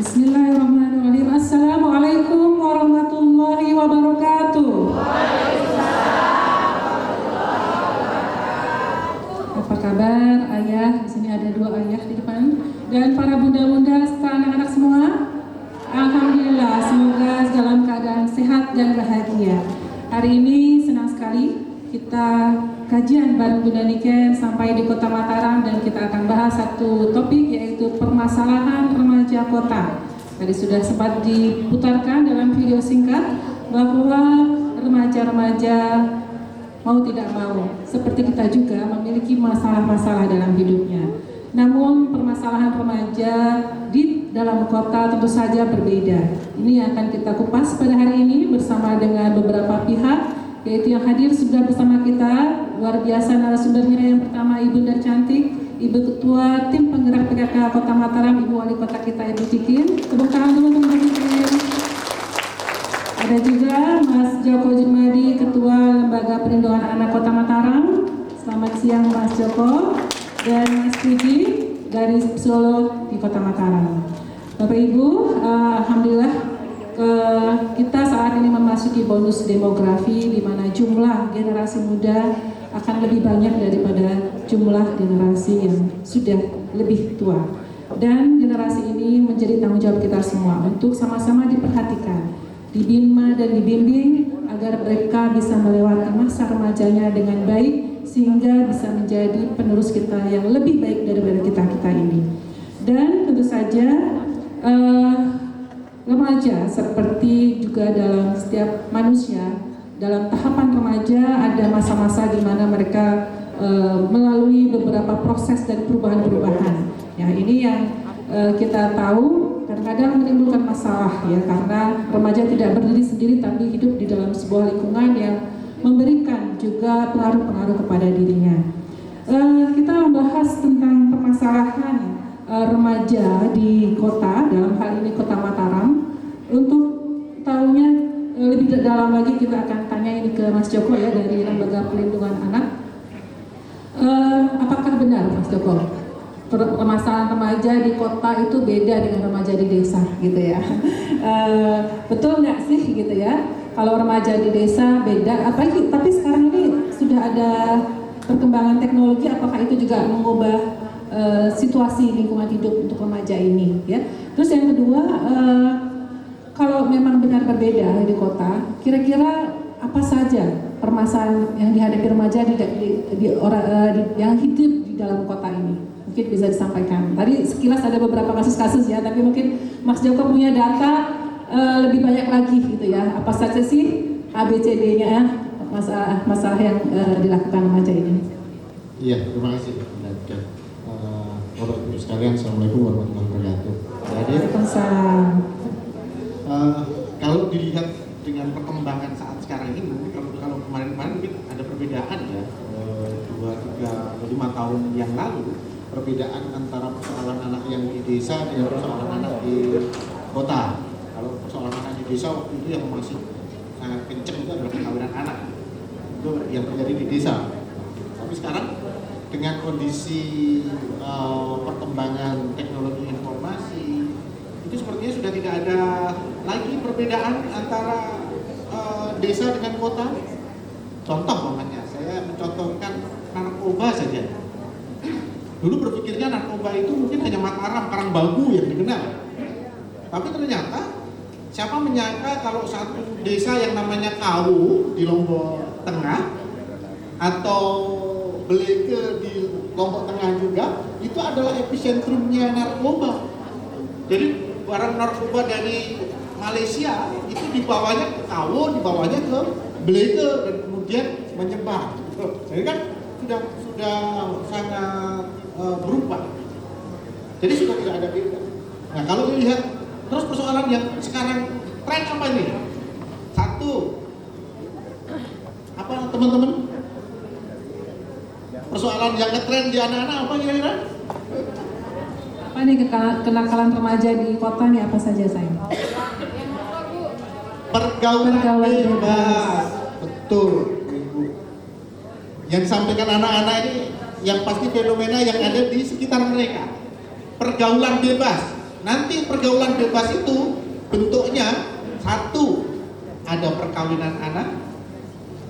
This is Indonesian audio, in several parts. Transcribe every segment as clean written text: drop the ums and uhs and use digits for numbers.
Bismillahirrahmanirrahim. Assalamualaikum warahmatullahi wabarakatuh. Apa kabar ayah? Di sini ada 2 ayah di depan dan para bunda-bunda serta anak-anak semua. Alhamdulillah, semoga dalam keadaan sehat dan bahagia. Hari ini senang sekali kita kajian bareng Bunda Niken sampai di Kota Mataram dan kita akan bahas satu topik yaitu permasalahan remaja kota. Tadi sudah sempat diputarkan dalam video singkat bahwa remaja-remaja mau tidak mau seperti kita juga memiliki masalah-masalah dalam hidupnya. Namun permasalahan remaja di dalam kota tentu saja berbeda. Ini akan kita kupas pada hari ini bersama dengan beberapa pihak, yaitu yang hadir sudah bersama kita. Luar biasa narasumbernya. Yang pertama Ibu Dar Cantik, Ibu Ketua Tim Penggerak PKK Kota Mataram, Ibu Wali Kota kita Ibu Tikin. Tepuk tangan teman-teman Tikin. Ada juga Mas Joko Jumadi, Ketua Lembaga Perlindungan Anak Kota Mataram. Selamat siang Mas Joko. Dan Mas Pidi dari Solo di Kota Mataram. Bapak Ibu, alhamdulillah kita saat ini memasuki bonus demografi di mana jumlah generasi muda akan lebih banyak daripada jumlah generasi yang sudah lebih tua. Dan generasi ini menjadi tanggung jawab kita semua untuk sama-sama diperhatikan, dibina dan dibimbing agar mereka bisa melewati masa remajanya dengan baik sehingga bisa menjadi penerus kita yang lebih baik daripada kita ini. Dan tentu saja remaja seperti juga dalam setiap manusia, dalam tahapan remaja ada masa-masa di mana mereka melalui beberapa proses dan perubahan-perubahan. Ya, ini yang kita tahu kadang-kadang menimbulkan masalah ya, karena remaja tidak berdiri sendiri tapi hidup di dalam sebuah lingkungan yang memberikan juga pengaruh-pengaruh kepada dirinya. Kita membahas tentang permasalahan remaja di kota, dalam hal ini Kota Mataram. Untuk tahunya lebih dalam lagi kita akan tanya ini ke Mas Joko ya dari Lembaga Perlindungan Anak. Apakah benar Mas Joko permasalahan remaja di kota itu beda dengan remaja di desa gitu ya? Betul nggak sih gitu ya? Kalau remaja di desa beda, tapi sekarang ini sudah ada perkembangan teknologi, apakah itu juga mengubah situasi lingkungan hidup untuk remaja ini ya? Terus yang kedua, kalau memang benar berbeda di kota, kira-kira apa saja permasalahan yang dihadapi remaja yang hidup di dalam kota ini? Mungkin bisa disampaikan. Tadi sekilas ada beberapa kasus-kasus ya, tapi mungkin Mas Joko punya data lebih banyak lagi gitu ya. Apa saja sih ABCD-nya ya, masalah yang dilakukan remaja ini? Iya, terima kasih. Bapak Ibu sekalian, Assalamualaikum warahmatullahi wabarakatuh. Waalaikumsalam. Kalau dilihat dengan perkembangan saat sekarang ini, kalau kemarin-kemarin mungkin ada perbedaan ya, 2, 3, 5 tahun yang lalu, perbedaan antara persoalan anak yang di desa dengan persoalan anak di kota. Kalau persoalan anak di desa waktu itu yang masih sangat kenceng itu adalah perkawinan anak, itu yang terjadi di desa. Tapi sekarang dengan kondisi perkembangan teknologi informasi, itu sepertinya sudah tidak ada lagi perbedaan antara desa dengan kota. Contoh umpamanya, saya mencontohkan narkoba saja. Dulu berpikirnya narkoba itu mungkin hanya Mataram, Karangbagu yang dikenal. Tapi ternyata siapa menyangka kalau satu desa yang namanya Kawu di Lombok Tengah atau Beleke di Lombok Tengah juga itu adalah epicentrumnya narkoba. Jadi barang narkoba dari Malaysia itu dibawanya ke Kawu, dibawanya ke Beleke dan kemudian menyebar. Jadi kan sudah sangat berubah. Jadi sudah tidak ada beda. Nah, kalau dilihat terus persoalan yang sekarang tren apa ini? Satu, apa teman-teman? Persoalan yang ngetren di anak-anak apa kira-kira? Apa nih kenakalan remaja di kota nih apa saja sayang? Pergaulan bebas. Betul. Yang disampaikan anak-anak ini yang pasti fenomena yang ada di sekitar mereka. Pergaulan bebas. nanti pergaulan bebas itu bentuknya satu, ada perkawinan anak,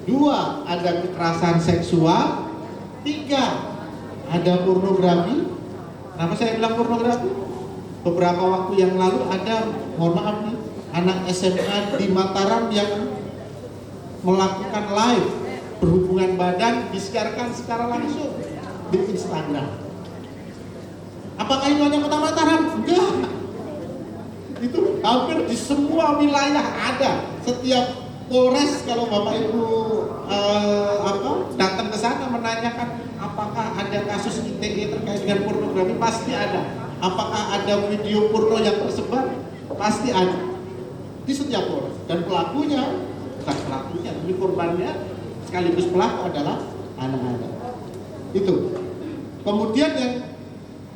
dua, ada kekerasan seksual, tiga, ada pornografi. Kenapa saya bilang pornografi? Beberapa waktu yang lalu ada, mohon maaf nih, anak SMA di Mataram yang melakukan live berhubungan badan disiarkan secara langsung di Instagram. Apakah itu hanya Kota Mataram? Enggak. Itu hampir di semua wilayah ada. Setiap Polres kalau Bapak Ibu datang ke sana menanyakan apakah ada kasus ITE terkait dengan pornografi, pasti ada. Apakah ada video porno yang tersebar? Pasti ada. Di setiap Polres. Dan pelakunya, bukan pelakunya, tapi korbannya sekaligus pelaku adalah anak-anak. Itu. Kemudian yang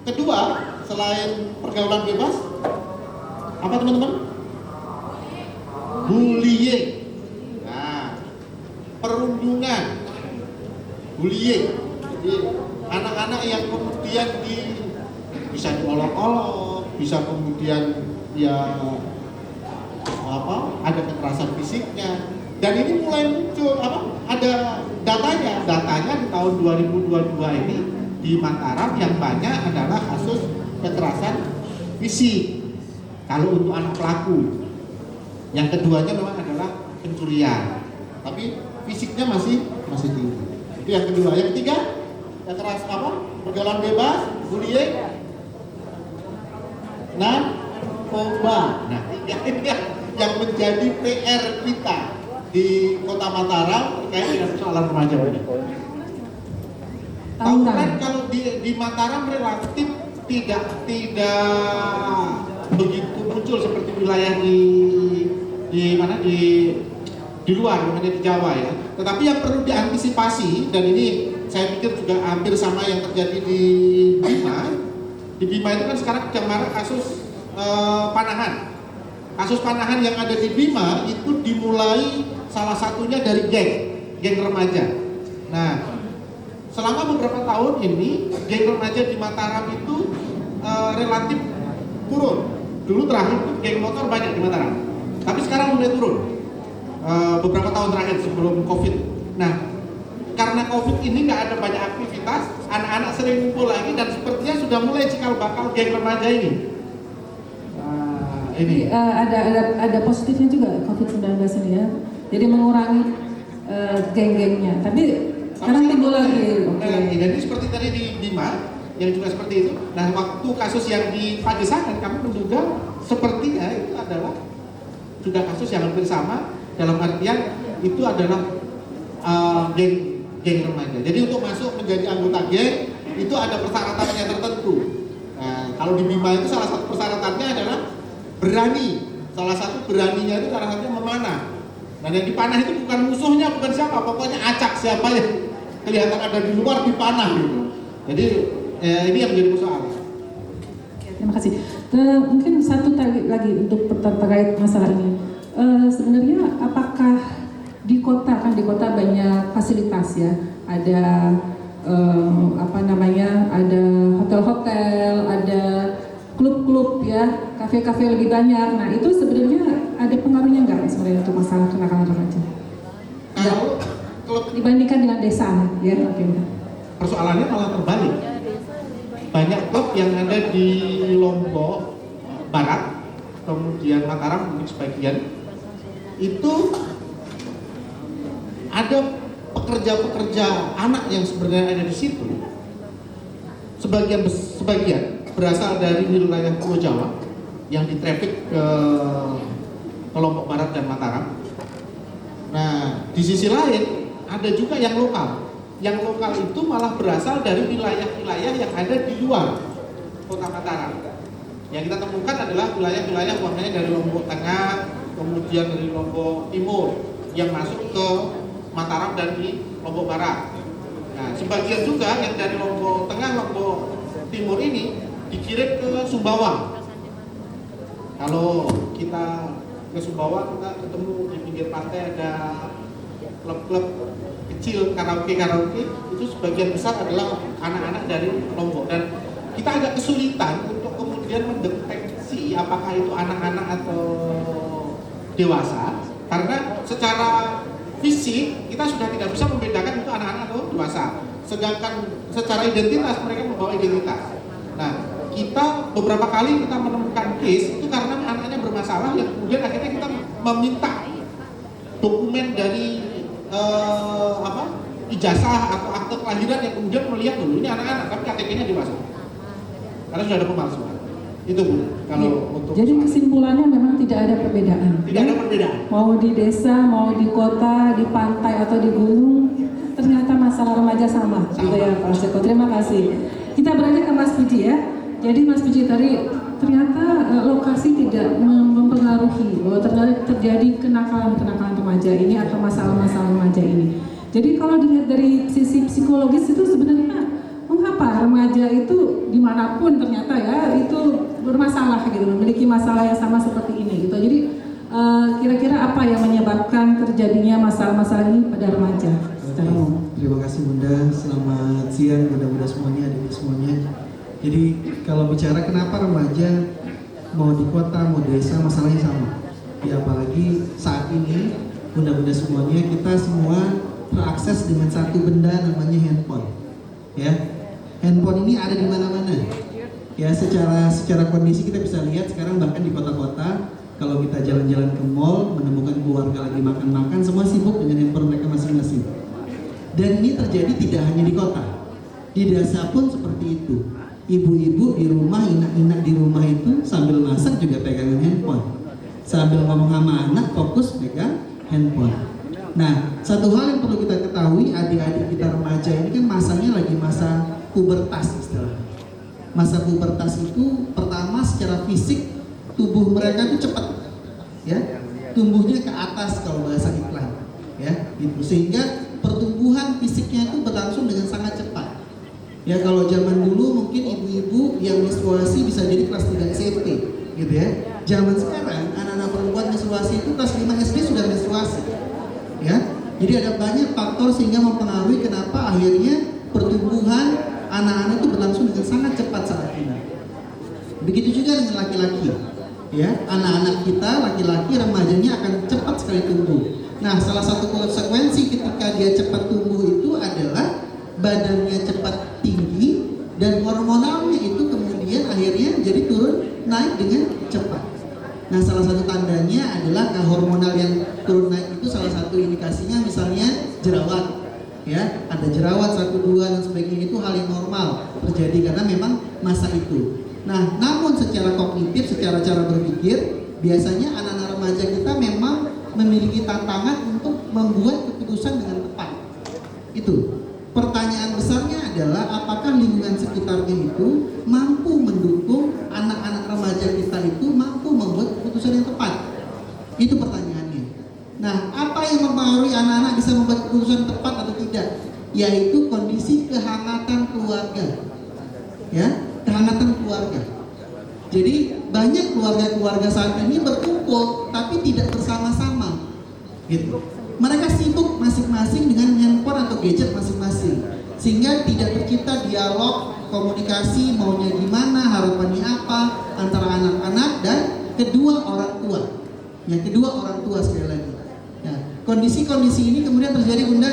kedua, selain pergaulan bebas, apa teman-teman? Bullying. Nah, perundungan, bullying. Jadi anak-anak yang kemudian bisa diolok-olok, bisa kemudian ya ada kekerasan fisiknya. Dan ini mulai muncul ada datanya di tahun 2022 ini di Mataram yang banyak adalah kasus kekerasan fisik kalau untuk anak pelaku. Yang keduanya memang adalah pencurian, tapi fisiknya masih tinggi. Itu yang kedua. Yang ketiga, pergaulan bebas, bullying, narkoba. Nah, tiga ini yang menjadi PR kita di Kota Mataram terkait dengan persoalan remaja ini. Tahu kan kalau di Mataram relatif tidak begitu muncul seperti wilayah di luar, namanya di Jawa ya. Tetapi yang perlu diantisipasi, dan ini saya pikir juga hampir sama yang terjadi di Bima. Di Bima itu kan sekarang sedang marak kasus panahan. Kasus panahan yang ada di Bima itu dimulai salah satunya dari geng remaja. Nah, selama beberapa tahun ini geng remaja di Mataram itu relatif turun. Dulu terakhir geng motor banyak di Mataram, tapi sekarang mulai turun beberapa tahun terakhir sebelum COVID. Nah, karena COVID ini nggak ada banyak aktivitas, anak-anak sering kumpul lagi dan sepertinya sudah mulai cikal bakal geng remaja ini. Ini ada positifnya juga COVID-19 ini ya. Jadi mengurangi geng-gengnya. Tapi sekarang timbul lagi. Jadi seperti tadi di Bima yang juga seperti itu. Nah, waktu kasus yang di Pagesangan kami menduga sepertinya itu adalah juga kasus yang hampir sama, dalam artian itu adalah geng remaja. Jadi untuk masuk menjadi anggota geng itu ada persyaratannya tertentu. Nah, kalau di Bima itu salah satu persyaratannya adalah berani. Salah satu beraninya itu salah satunya memanah. Nah, yang dipanah itu bukan musuhnya, bukan siapa, pokoknya acak siapa yang kelihatan ada di luar dipanah gitu. Jadi ini yang menjadi persoalan. Terima kasih. Mungkin satu lagi untuk terkait masalah ini. Sebenarnya apakah di kota banyak fasilitas ya, ada ada hotel-hotel, ada klub-klub ya, kafe-kafe lebih banyak. Nah itu sebenarnya ada pengaruhnya nggak sebenarnya untuk masalah kenakalan remaja? Kalau klub dibandingkan dengan desa ya, mungkin. Persoalannya malah terbalik. Banyak klub yang ada di Lombok Barat, kemudian Mataram mungkin sebagian, itu ada pekerja-pekerja anak yang sebenarnya ada di situ. Sebagian berasal dari wilayah Pulau Jawa yang ditrafik ke Lombok Barat dan Mataram. Nah, di sisi lain ada juga yang lokal. Yang lokal itu malah berasal dari wilayah-wilayah yang ada di luar Kota Mataram. Yang kita temukan adalah wilayah-wilayah umpamanya dari Lombok Tengah, kemudian dari Lombok Timur yang masuk ke Mataram dan di Lombok Barat. Nah, sebagian juga yang dari Lombok Tengah, Lombok Timur ini dikirim ke Sumbawa. Kalau kita ke Sumbawa, kita ketemu di pinggir pantai ada klub-klub kecil, karaoke, itu sebagian besar adalah anak-anak dari Lombok. Dan kita agak kesulitan untuk kemudian mendeteksi apakah itu anak-anak atau dewasa, karena secara fisik kita sudah tidak bisa membedakan itu anak-anak atau dewasa. Sedangkan secara identitas mereka membawa identitas. Nah, kita beberapa kali kita menemukan case itu karena anaknya bermasalah yang kemudian akhirnya kita meminta dokumen dari ijazah atau akte kelahiran yang kemudian melihat dulu ini anak-anak tapi KTP-nya dewasa. Karena sudah ada pemalsuan. Itu Bu, kalau untuk jadi kesimpulannya memang tidak ada perbedaan. Tidak ada perbedaan. Mau di desa, mau di kota, di pantai atau di gunung, ternyata masalah remaja sama. Gitu ya Pak Seko. Terima kasih. Kita beralih ke Mas Puji ya. Jadi Mas Puji tadi ternyata lokasi tidak mempengaruhi bahwa terjadi kenakalan remaja ini atau masalah-masalah remaja ini. Jadi kalau dilihat dari sisi psikologis itu sebenarnya mengapa remaja itu dimanapun ternyata ya itu bermasalah gitu, memiliki masalah yang sama seperti ini gitu. Jadi kira-kira apa yang menyebabkan terjadinya masalah-masalah ini pada remaja? Terima kasih Bunda, selamat siang Bunda-Bunda semuanya, adik semuanya. Jadi kalau bicara kenapa remaja mau di kota, mau desa, masalahnya sama. Ya apalagi saat ini Bunda-Bunda semuanya, kita semua terakses dengan satu benda namanya handphone. Ya, handphone ini ada di mana-mana. Ya, secara kondisi kita bisa lihat sekarang bahkan di kota-kota kalau kita jalan-jalan ke mall menemukan keluarga lagi makan-makan, semua sibuk dengan handphone mereka masing-masing. Dan ini terjadi tidak hanya di kota, di desa pun seperti itu. Ibu-ibu di rumah, inak-inak di rumah itu sambil masak juga pegangan handphone, sambil ngomong sama anak fokus pegang handphone. Nah, satu hal yang perlu kita ketahui, adik-adik kita remaja ini kan masanya lagi masa pubertas istilahnya. Masa pubertas itu pertama secara fisik tubuh mereka itu cepat, ya, tumbuhnya ke atas kalau bahasa iklan, ya, gitu. Sehingga pertumbuhan fisiknya itu berlangsung dengan sangat cepat. Ya kalau zaman dulu mungkin ibu-ibu yang menstruasi bisa jadi kelas 3 SMP, gitu ya. Zaman sekarang anak-anak perempuan menstruasi itu kelas 5 SD sudah menstruasi. Ya, jadi ada banyak faktor sehingga mempengaruhi kenapa akhirnya pertumbuhan anak-anak itu berlangsung dengan sangat cepat saat ini. Begitu juga dengan laki-laki, ya, anak-anak kita laki-laki remajanya akan cepat sekali tumbuh. Nah, salah satu konsekuensi ketika dia cepat tumbuh itu adalah badannya cepat tinggi dan hormonalnya itu kemudian akhirnya jadi turun naik dengan cepat. Nah, salah satu tandanya adalah hormonal yang turun naik itu salah satu indikasinya misalnya jerawat. Ya, ada jerawat 1, 2 dan sebagainya, itu hal yang normal terjadi karena memang masa itu. Nah, namun secara kognitif, secara cara berpikir, biasanya anak-anak remaja kita memang memiliki tantangan untuk membuat keputusan dengan tepat. Itu. Pertanyaan besarnya adalah apakah lingkungan sekitarnya itu mampu mendukung anak-anak remaja kita itu mampu membuat keputusan yang tepat? Itu pertanyaannya. Nah, apa yang mempengaruhi anak-anak bisa membuat keputusan tepat atau tidak? Yaitu kondisi kehangatan keluarga. Ya, kehangatan keluarga. Jadi banyak keluarga-keluarga saat ini berkumpul tapi tidak bersama-sama. Gitu. Mereka sibuk masing-masing dengan handphone atau gadget masing-masing, sehingga tidak tercipta dialog, komunikasi maunya gimana, harapannya apa antara anak-anak dan kedua orang tua. Ya, kedua orang tua sekali lagi. Ya, kondisi-kondisi ini kemudian terjadi Bunda.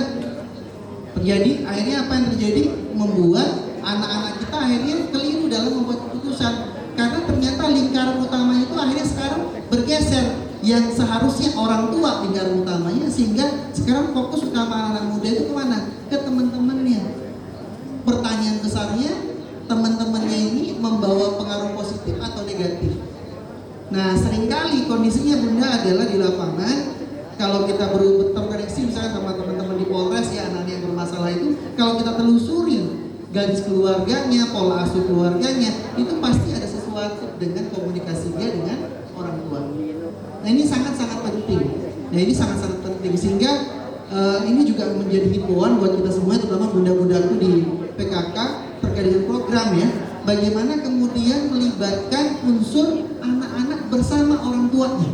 Terjadi akhirnya apa yang terjadi? Membuat anak-anak kita akhirnya keliru dalam membuat keputusan karena ternyata lingkaran utamanya itu akhirnya sekarang bergeser. Yang seharusnya orang tua lingkaran utamanya, sehingga sekarang fokus utama anak muda itu kemana? Ke teman-temannya. Pertanyaan besarnya, teman-temannya ini membawa pengaruh positif atau negatif? Nah, seringkali kondisinya Bunda adalah di lapangan, kalau kita berkoneksi misalnya sama teman-teman di Polres ya, anak yang bermasalah itu, kalau kita telusuri garis keluarganya, pola asuh keluarganya, itu pasti ada sesuatu dengan komunikasi dia dengan orang tua. Nah, ini sangat-sangat penting. Nah, ini sangat-sangat penting sehingga ini juga menjadi himbauan buat kita semua, terutama bunda-bundaku di PKK terkait dengan program ya. Bagaimana kemudian melibatkan unsur anak-anak bersama orang tuanya.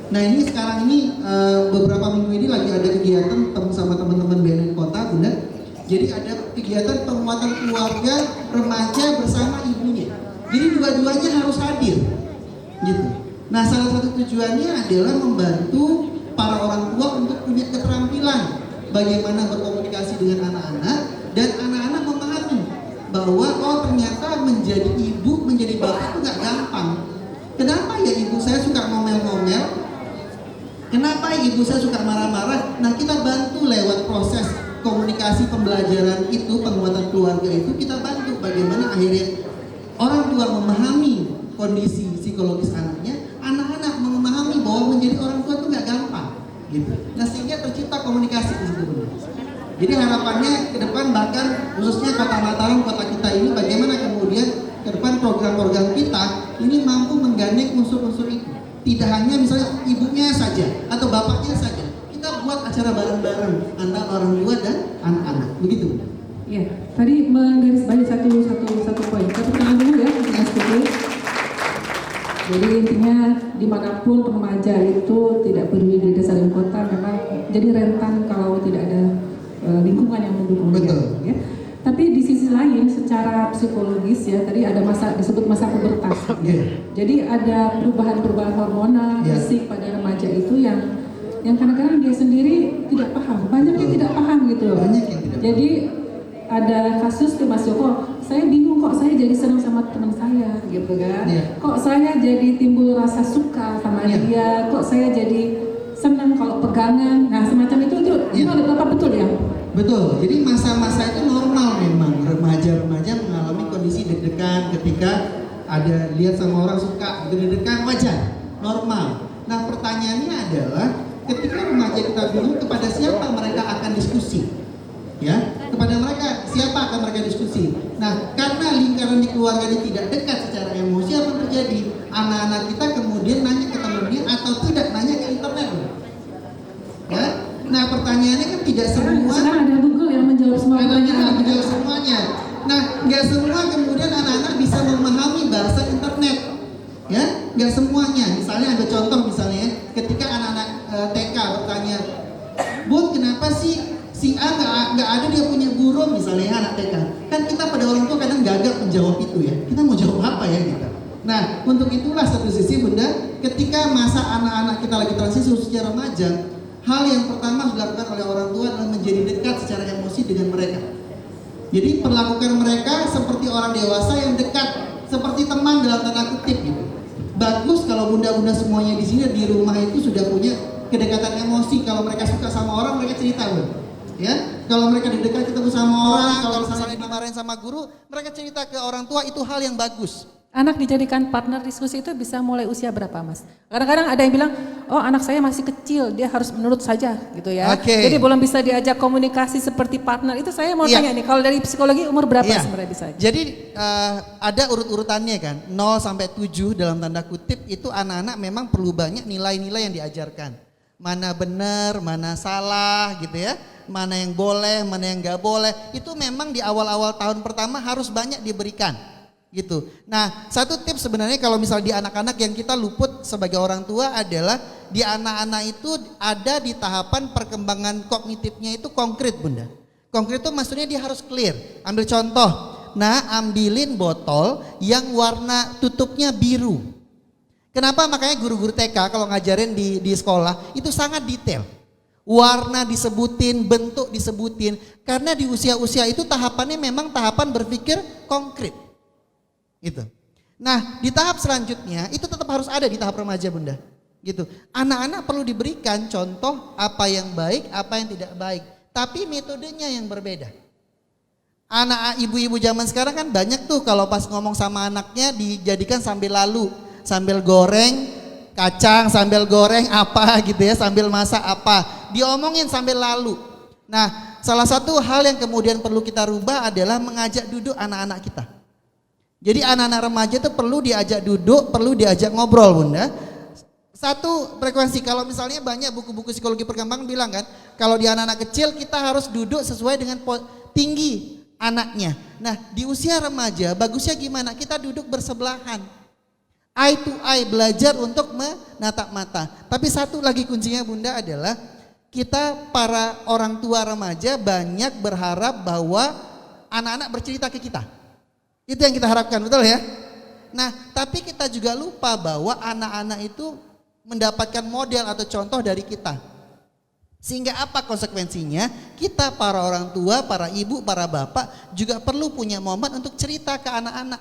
Nah, ini sekarang ini beberapa minggu ini lagi ada kegiatan sama teman-teman BNN Kota, Bunda. Jadi ada kegiatan penguatan keluarga remaja bersama ibunya. Jadi dua-duanya harus hadir. gitu. Nah, salah satu tujuannya adalah membantu para orang tua untuk punya keterampilan bagaimana berkomunikasi dengan anak-anak, dan anak-anak memahami bahwa oh ternyata menjadi ibu, menjadi bapak itu nggak gampang. Kenapa ya ibu saya suka ngomel-ngomel? Kenapa ibu saya suka marah-marah? Nah, kita bantu lewat proses komunikasi pembelajaran itu, penguatan keluarga itu, kita bantu bagaimana akhirnya orang tua memahami kondisi psikologis anaknya, anak-anak memahami bahwa menjadi orang tua itu nggak gampang, gitu. Nah, sehingga tercipta komunikasi di situ. Jadi harapannya ke depan, bahkan khususnya Kota Mataram, kota kita ini, bagaimana kemudian ke depan program-program kita ini mampu menggandeng unsur-unsur itu. Tidak hanya misalnya ibunya saja atau bapaknya saja. Kita buat acara bareng-bareng antara orang tua dan anak-anak, begitu. Ya, tadi menggarisbawahi satu poin. Satu tangan dulu ya, Mas Putri. Jadi intinya dimanapun remaja itu tidak peduli di desa dan kota memang jadi rentan kalau tidak ada lingkungan yang mendukung dia. Ya. Tapi di sisi lain secara psikologis ya, tadi ada disebut masa pubertas. Jadi ada perubahan-perubahan hormonal fisik pada remaja itu yang kadang-kadang dia sendiri tidak paham. Banyak yang tidak paham gitu loh. Jadi ada kasus tuh Mas Joko, saya bingung kok saya jadi senang sama teman saya gitu kan. Kok saya jadi timbul rasa suka sama dia, kok saya jadi senang kalau pegangan. Nah, semacam itu ada berapa betul ya? Betul, jadi masa-masa itu normal memang remaja-remaja mengalami kondisi deg-degan ketika ada lihat sama orang suka, deg-degan wajar, normal. Nah, pertanyaannya adalah ketika remaja kita bingung kepada siapa mereka akan diskusi, ya, kepada mereka siapa akan mereka diskusi. Nah, karena lingkaran di keluarga ini tidak dekat secara emosi, apa yang terjadi? Anak-anak kita kemudian nanya ke temannya atau tidak nanya ke internet, ya. Nah, pertanyaannya kan tidak semua. Sekarang ada Google yang menjawab semua pertanyaan. Menjawab semuanya. Nah, nggak semua kemudian anak-anak bisa memahami bahasa internet, ya, nggak semuanya. Misalnya ada contoh misalnya, ketika anak-anak TK bertanya, Bu, kenapa sih si A nggak ada dia punya burung misalnya anak TK? Kan kita pada orang tua kadang gagal menjawab itu ya. Kita mau jawab apa ya kita? Nah, untuk itulah satu sisi Bunda, ketika masa anak-anak kita lagi transisi usia remaja, hal yang pertama harus dilakukan oleh orang tua adalah menjadi dekat secara emosi dengan mereka. Jadi perlakukan mereka seperti orang dewasa yang dekat, seperti teman dalam tanda kutip gitu. Bagus kalau bunda-bunda semuanya di sini di rumah itu sudah punya kedekatan emosi. Kalau mereka suka sama orang, mereka cerita, ya. Kalau mereka dekat ketemu sama orang, kalau misalnya dimarahin sama guru, mereka cerita ke orang tua, itu hal yang bagus. Anak dijadikan partner diskusi itu bisa mulai usia berapa, Mas? Kadang-kadang ada yang bilang, oh anak saya masih kecil, dia harus menurut saja gitu ya. Jadi belum bisa diajak komunikasi seperti partner. Itu saya mau tanya nih, kalau dari psikologi umur berapa sebenarnya bisa? Jadi ada urut-urutannya kan, 0 sampai 7 dalam tanda kutip itu anak-anak memang perlu banyak nilai-nilai yang diajarkan. Mana benar, mana salah gitu ya. Mana yang boleh, mana yang gak boleh. Itu memang di awal-awal tahun pertama harus banyak diberikan. Gitu. Nah, satu tips sebenarnya kalau misalnya di anak-anak yang kita luput sebagai orang tua adalah di anak-anak itu ada di tahapan perkembangan kognitifnya itu konkret, Bunda. Konkret itu maksudnya dia harus clear. Ambil contoh. Nah, ambilin botol yang warna tutupnya biru. Kenapa? Makanya guru-guru TK kalau ngajarin di sekolah itu sangat detail. Warna disebutin, bentuk disebutin. Karena di usia-usia itu tahapannya memang tahapan berpikir konkret. Gitu. Nah, di tahap selanjutnya itu tetap harus ada di tahap remaja, Bunda. Gitu. Anak-anak perlu diberikan contoh apa yang baik, apa yang tidak baik, tapi metodenya yang berbeda. Anak ibu-ibu zaman sekarang kan banyak tuh kalau pas ngomong sama anaknya dijadikan sambil lalu, sambil goreng kacang, sambil goreng apa gitu ya, sambil masak apa, diomongin sambil lalu. Nah, salah satu hal yang kemudian perlu kita rubah adalah mengajak duduk anak-anak kita. Jadi anak-anak remaja itu perlu diajak duduk, perlu diajak ngobrol, Bunda. Satu frekuensi, kalau misalnya banyak buku-buku psikologi perkembangan bilang kan, kalau di anak-anak kecil kita harus duduk sesuai dengan tinggi anaknya. Nah, di usia remaja bagusnya gimana? Kita duduk bersebelahan. Eye to eye, belajar untuk menatap mata. Tapi satu lagi kuncinya, Bunda, adalah kita para orang tua remaja banyak berharap bahwa anak-anak bercerita ke kita. Itu yang kita harapkan, betul ya? Nah, tapi kita juga lupa bahwa anak-anak itu mendapatkan model atau contoh dari kita. Sehingga apa konsekuensinya? Kita para orang tua, para ibu, para bapak juga perlu punya momen untuk cerita ke anak-anak.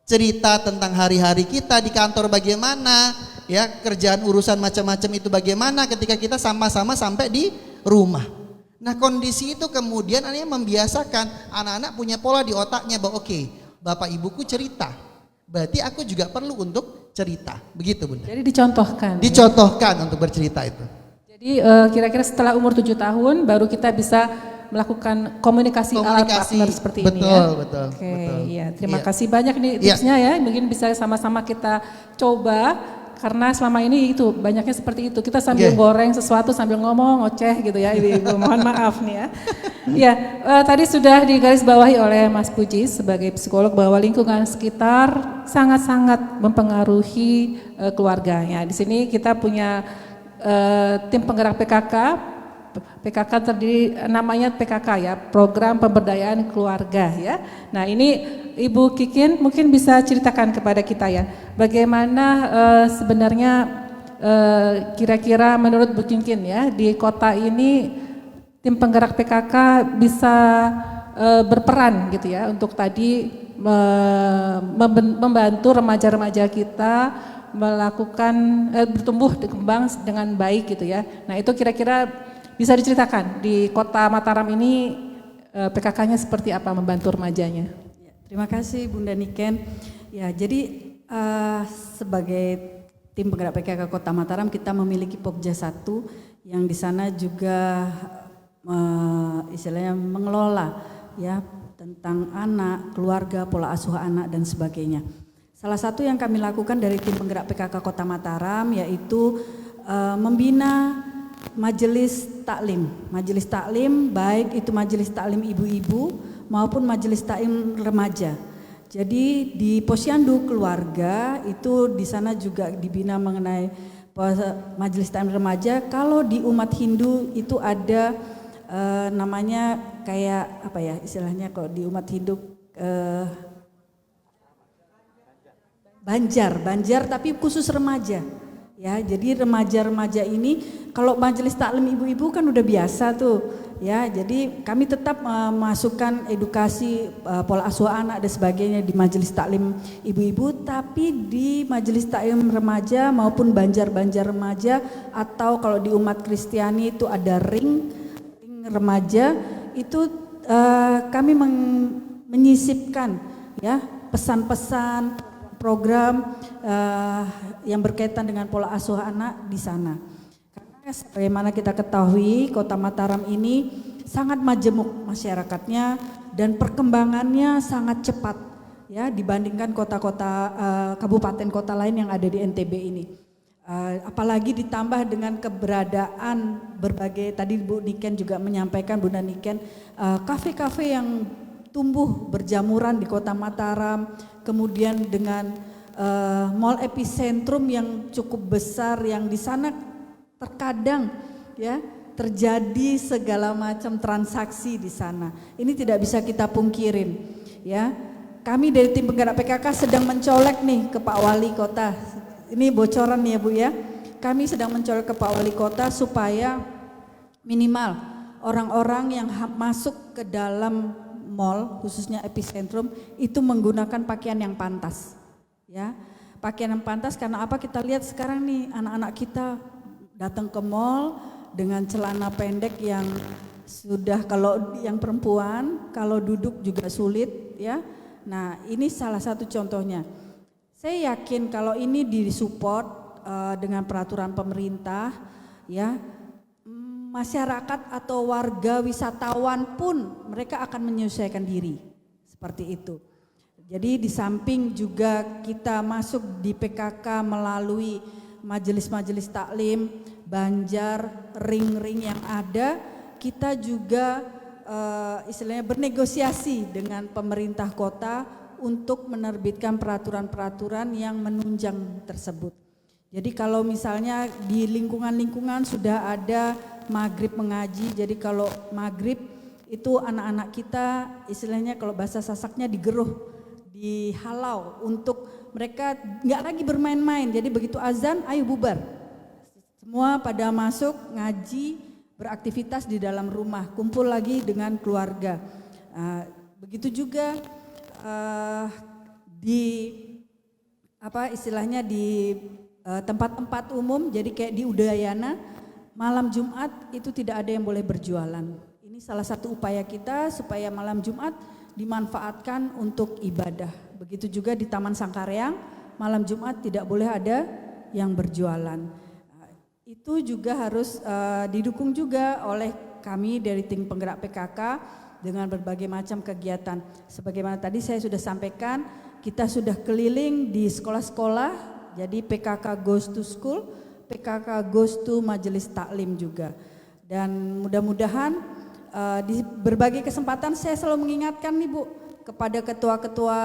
Cerita tentang hari-hari kita di kantor bagaimana, ya, kerjaan urusan macam-macam itu bagaimana ketika kita sama-sama sampai di rumah. Nah, kondisi itu kemudian akhirnya membiasakan anak-anak punya pola di otaknya bahwa oke, bapak ibuku cerita. Berarti aku juga perlu untuk cerita. Begitu, Bunda. Jadi dicontohkan. Dicontohkan untuk bercerita itu. Jadi kira-kira setelah umur 7 tahun baru kita bisa melakukan komunikasi ala partner seperti ini ya. Betul. Oke, ya. Terima Iya. kasih banyak nih tipsnya ya. Mungkin bisa sama-sama kita coba karena selama ini itu banyaknya seperti itu. Kita sambil goreng sesuatu sambil ngomong ngoceh gitu ya, Ibu. Mohon maaf nih ya. Ya, tadi sudah digarisbawahi oleh Mas Puji sebagai psikolog bahwa lingkungan sekitar sangat-sangat mempengaruhi keluarganya. Di sini kita punya tim penggerak PKK. PKK terdiri namanya PKK ya, Program Pemberdayaan Keluarga ya. Nah, ini Ibu Kikin mungkin bisa ceritakan kepada kita ya, bagaimana sebenarnya kira-kira menurut Bu Kikin ya di kota ini tim penggerak PKK bisa berperan gitu ya untuk tadi membantu remaja-remaja kita melakukan bertumbuh berkembang dengan baik gitu ya. Nah, itu kira-kira bisa diceritakan di kota Mataram ini PKK-nya seperti apa membantu remajanya? Ya, terima kasih Bunda Niken. Ya, jadi sebagai tim penggerak PKK Kota Mataram kita memiliki Pokja 1 yang di sana juga istilahnya mengelola ya tentang anak, keluarga, pola asuh anak dan sebagainya. Salah satu yang kami lakukan dari tim penggerak PKK Kota Mataram yaitu membina majelis taklim baik itu majelis taklim ibu-ibu maupun majelis taklim remaja. Jadi di Posyandu keluarga itu di sana juga dibina mengenai majelis taklim remaja. Kalau di umat Hindu itu ada namanya kayak apa ya istilahnya kalau di umat Hindu Banjar tapi khusus remaja. Ya, jadi remaja-remaja ini kalau majelis taklim ibu-ibu kan udah biasa tuh, ya. Jadi kami tetap memasukkan edukasi pola asuh anak dan sebagainya di majelis taklim ibu-ibu, tapi di majelis taklim remaja maupun banjar-banjar remaja atau kalau di umat Kristiani itu ada ring remaja itu kami menyisipkan ya pesan-pesan program yang berkaitan dengan pola asuh anak di sana. Karena sebagaimana kita ketahui Kota Mataram ini sangat majemuk masyarakatnya dan perkembangannya sangat cepat ya dibandingkan kota-kota kabupaten kota lain yang ada di NTB ini. Apalagi ditambah dengan keberadaan berbagai tadi Bu Niken juga menyampaikan Bunda Niken kafe-kafe yang tumbuh berjamuran di Kota Mataram, kemudian dengan mall epicentrum yang cukup besar yang di sana terkadang ya terjadi segala macam transaksi di sana. Ini tidak bisa kita pungkirin ya. Kami dari tim penggerak PKK sedang mencolek nih ke Pak Wali Kota. Ini bocoran nih ya Bu ya. Kami sedang mencolek ke Pak Wali Kota supaya minimal orang-orang yang masuk ke dalam mall khususnya epicentrum itu menggunakan pakaian yang pantas ya, pakaian yang pantas karena apa kita lihat sekarang nih anak-anak kita datang ke mall dengan celana pendek yang sudah kalau yang perempuan kalau duduk juga sulit ya. Nah, ini salah satu contohnya. Saya yakin kalau ini disupport dengan peraturan pemerintah ya, masyarakat atau warga wisatawan pun mereka akan menyesuaikan diri seperti itu. Jadi di samping juga kita masuk di PKK melalui majelis-majelis taklim, banjar, ring-ring yang ada, kita juga istilahnya bernegosiasi dengan pemerintah kota untuk menerbitkan peraturan-peraturan yang menunjang tersebut. Jadi kalau misalnya di lingkungan-lingkungan sudah ada maghrib mengaji, jadi kalau maghrib itu anak-anak kita istilahnya kalau bahasa Sasaknya digeruh di dihalau untuk mereka nggak lagi bermain-main. Jadi begitu azan, ayo bubar. Semua pada masuk ngaji, beraktivitas di dalam rumah, kumpul lagi dengan keluarga. Begitu juga di istilahnya di tempat-tempat umum, jadi kayak di Udayana, malam Jumat itu tidak ada yang boleh berjualan. Ini salah satu upaya kita supaya malam Jumat dimanfaatkan untuk ibadah. Begitu juga di Taman Sangkareang, malam Jumat tidak boleh ada yang berjualan. Itu juga harus didukung juga oleh kami dari tim penggerak PKK dengan berbagai macam kegiatan. Sebagaimana tadi saya sudah sampaikan, kita sudah keliling di sekolah-sekolah, jadi PKK Goes to School, PKK Goes to Majelis Taklim juga. Dan mudah-mudahan di berbagai kesempatan saya selalu mengingatkan nih Bu, kepada ketua-ketua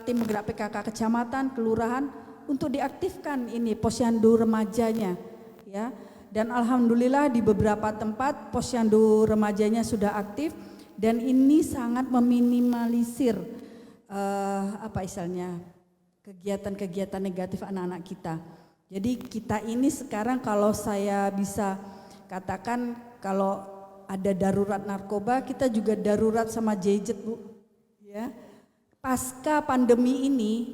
tim penggerak PKK kecamatan, kelurahan untuk diaktifkan ini posyandu remajanya ya. Dan alhamdulillah di beberapa tempat posyandu remajanya sudah aktif dan ini sangat meminimalisir kegiatan-kegiatan negatif anak-anak kita. Jadi kita ini sekarang kalau saya bisa katakan kalau ada darurat narkoba, kita juga darurat sama gadget Bu. Ya. Pasca pandemi ini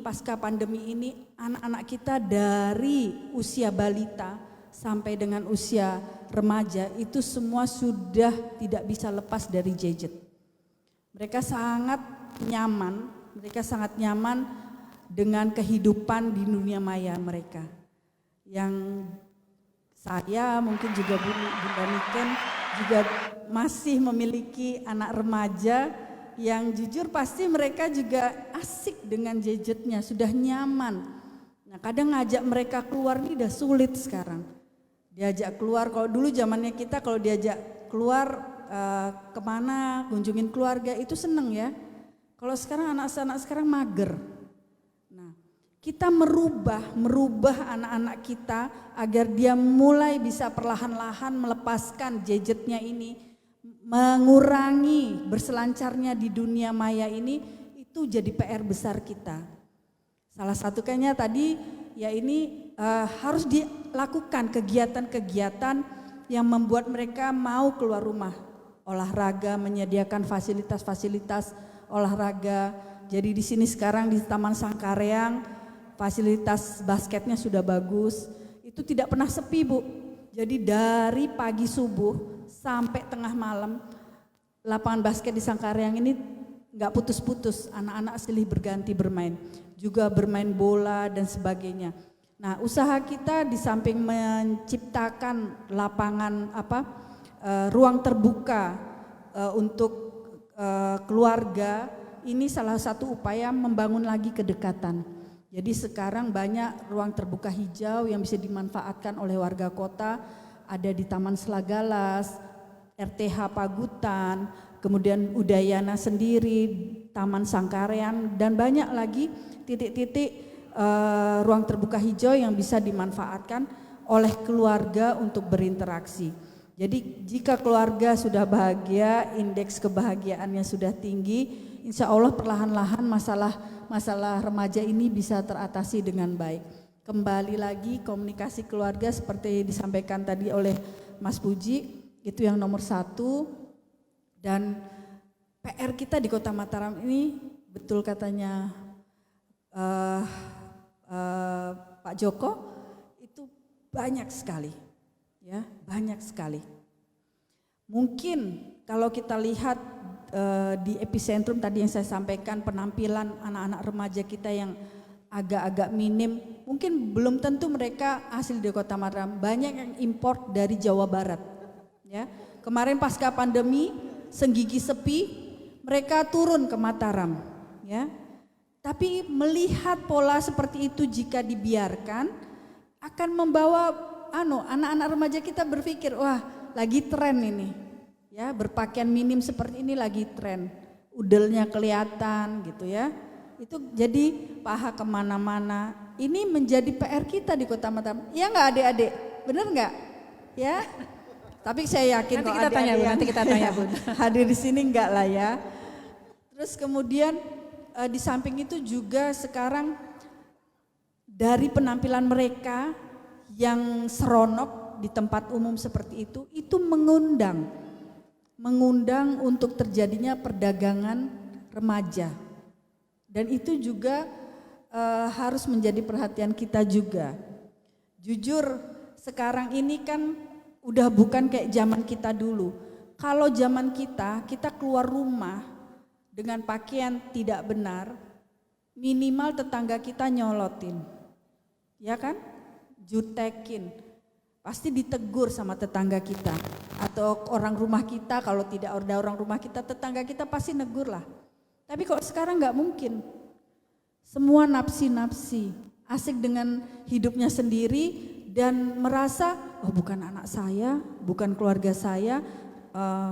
anak-anak kita dari usia balita sampai dengan usia remaja itu semua sudah tidak bisa lepas dari gadget. Mereka sangat nyaman dengan kehidupan di dunia maya mereka. Yang saya mungkin juga Bunda Niken juga masih memiliki anak remaja yang jujur pasti mereka juga asik dengan gadgetnya, sudah nyaman. Nah kadang ngajak mereka keluar ini udah sulit sekarang. Diajak keluar, kalau dulu zamannya kita kalau diajak keluar kemana, kunjungin keluarga itu seneng ya. Kalau sekarang anak-anak sekarang mager. Nah, kita merubah anak-anak kita agar dia mulai bisa perlahan-lahan melepaskan gadgetnya ini, mengurangi berselancarnya di dunia maya ini, itu jadi PR besar kita. Salah satu kayaknya tadi ya ini harus dilakukan kegiatan-kegiatan yang membuat mereka mau keluar rumah, olahraga, menyediakan fasilitas-fasilitas olahraga. Jadi di sini sekarang di Taman Sangkareang fasilitas basketnya sudah bagus. Itu tidak pernah sepi Bu. Jadi dari pagi subuh sampai tengah malam lapangan basket di Sangkareang ini nggak putus-putus. Anak-anak silih berganti bermain. Juga bermain bola dan sebagainya. Nah usaha kita di samping menciptakan lapangan ruang terbuka untuk keluarga, ini salah satu upaya membangun lagi kedekatan. Jadi sekarang banyak ruang terbuka hijau yang bisa dimanfaatkan oleh warga kota, ada di Taman Selagalas, RTH Pagutan, kemudian Udayana sendiri, Taman Sangkareang, dan banyak lagi titik-titik ruang terbuka hijau yang bisa dimanfaatkan oleh keluarga untuk berinteraksi. Jadi jika keluarga sudah bahagia, indeks kebahagiaannya sudah tinggi, insya Allah perlahan-lahan masalah remaja ini bisa teratasi dengan baik. Kembali lagi komunikasi keluarga seperti disampaikan tadi oleh Mas Puji, itu yang nomor 1. Dan PR kita di Kota Mataram ini betul katanya Pak Joko, itu banyak sekali. Ya, banyak sekali. Mungkin kalau kita lihat di epicentrum tadi yang saya sampaikan, penampilan anak-anak remaja kita yang agak-agak minim, mungkin belum tentu mereka asli dari Kota Mataram. Banyak yang import dari Jawa Barat. Ya, kemarin pasca pandemi, Senggigi sepi, mereka turun ke Mataram. Ya, tapi melihat pola seperti itu jika dibiarkan akan membawa anak-anak remaja kita berpikir, wah lagi tren ini, ya berpakaian minim seperti ini lagi tren, udelnya kelihatan gitu ya, itu jadi paha kemana-mana. Ini menjadi PR kita di Kota Mataram, ya nggak adik-adik, bener nggak? Ya, tapi saya yakin nanti kita tanya Bun, hadir di sini enggak lah ya. Terus kemudian di samping itu juga sekarang dari penampilan mereka yang seronok di tempat umum seperti itu mengundang untuk terjadinya perdagangan remaja. Dan itu juga harus menjadi perhatian kita juga. Jujur sekarang ini kan udah bukan kayak zaman kita dulu. Kalau zaman kita keluar rumah dengan pakaian tidak benar, minimal tetangga kita nyolotin. Ya kan? Jutekin. Pasti ditegur sama tetangga kita. Atau orang rumah kita, kalau tidak ada orang rumah kita, tetangga kita pasti negur lah. Tapi kok sekarang nggak mungkin. Semua nafsi-nafsi, asik dengan hidupnya sendiri dan merasa, oh bukan anak saya, bukan keluarga saya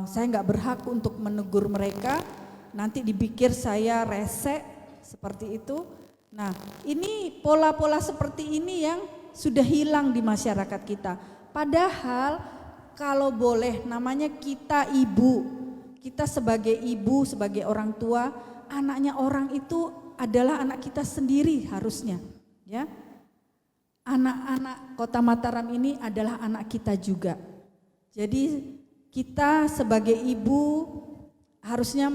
nggak berhak untuk menegur mereka, nanti dipikir saya rese, seperti itu. Nah ini pola-pola seperti ini yang sudah hilang di masyarakat kita. Padahal kalau boleh namanya kita ibu, kita sebagai ibu, sebagai orang tua, anaknya orang itu adalah anak kita sendiri harusnya, ya. Anak-anak Kota Mataram ini adalah anak kita juga. Jadi kita sebagai ibu harusnya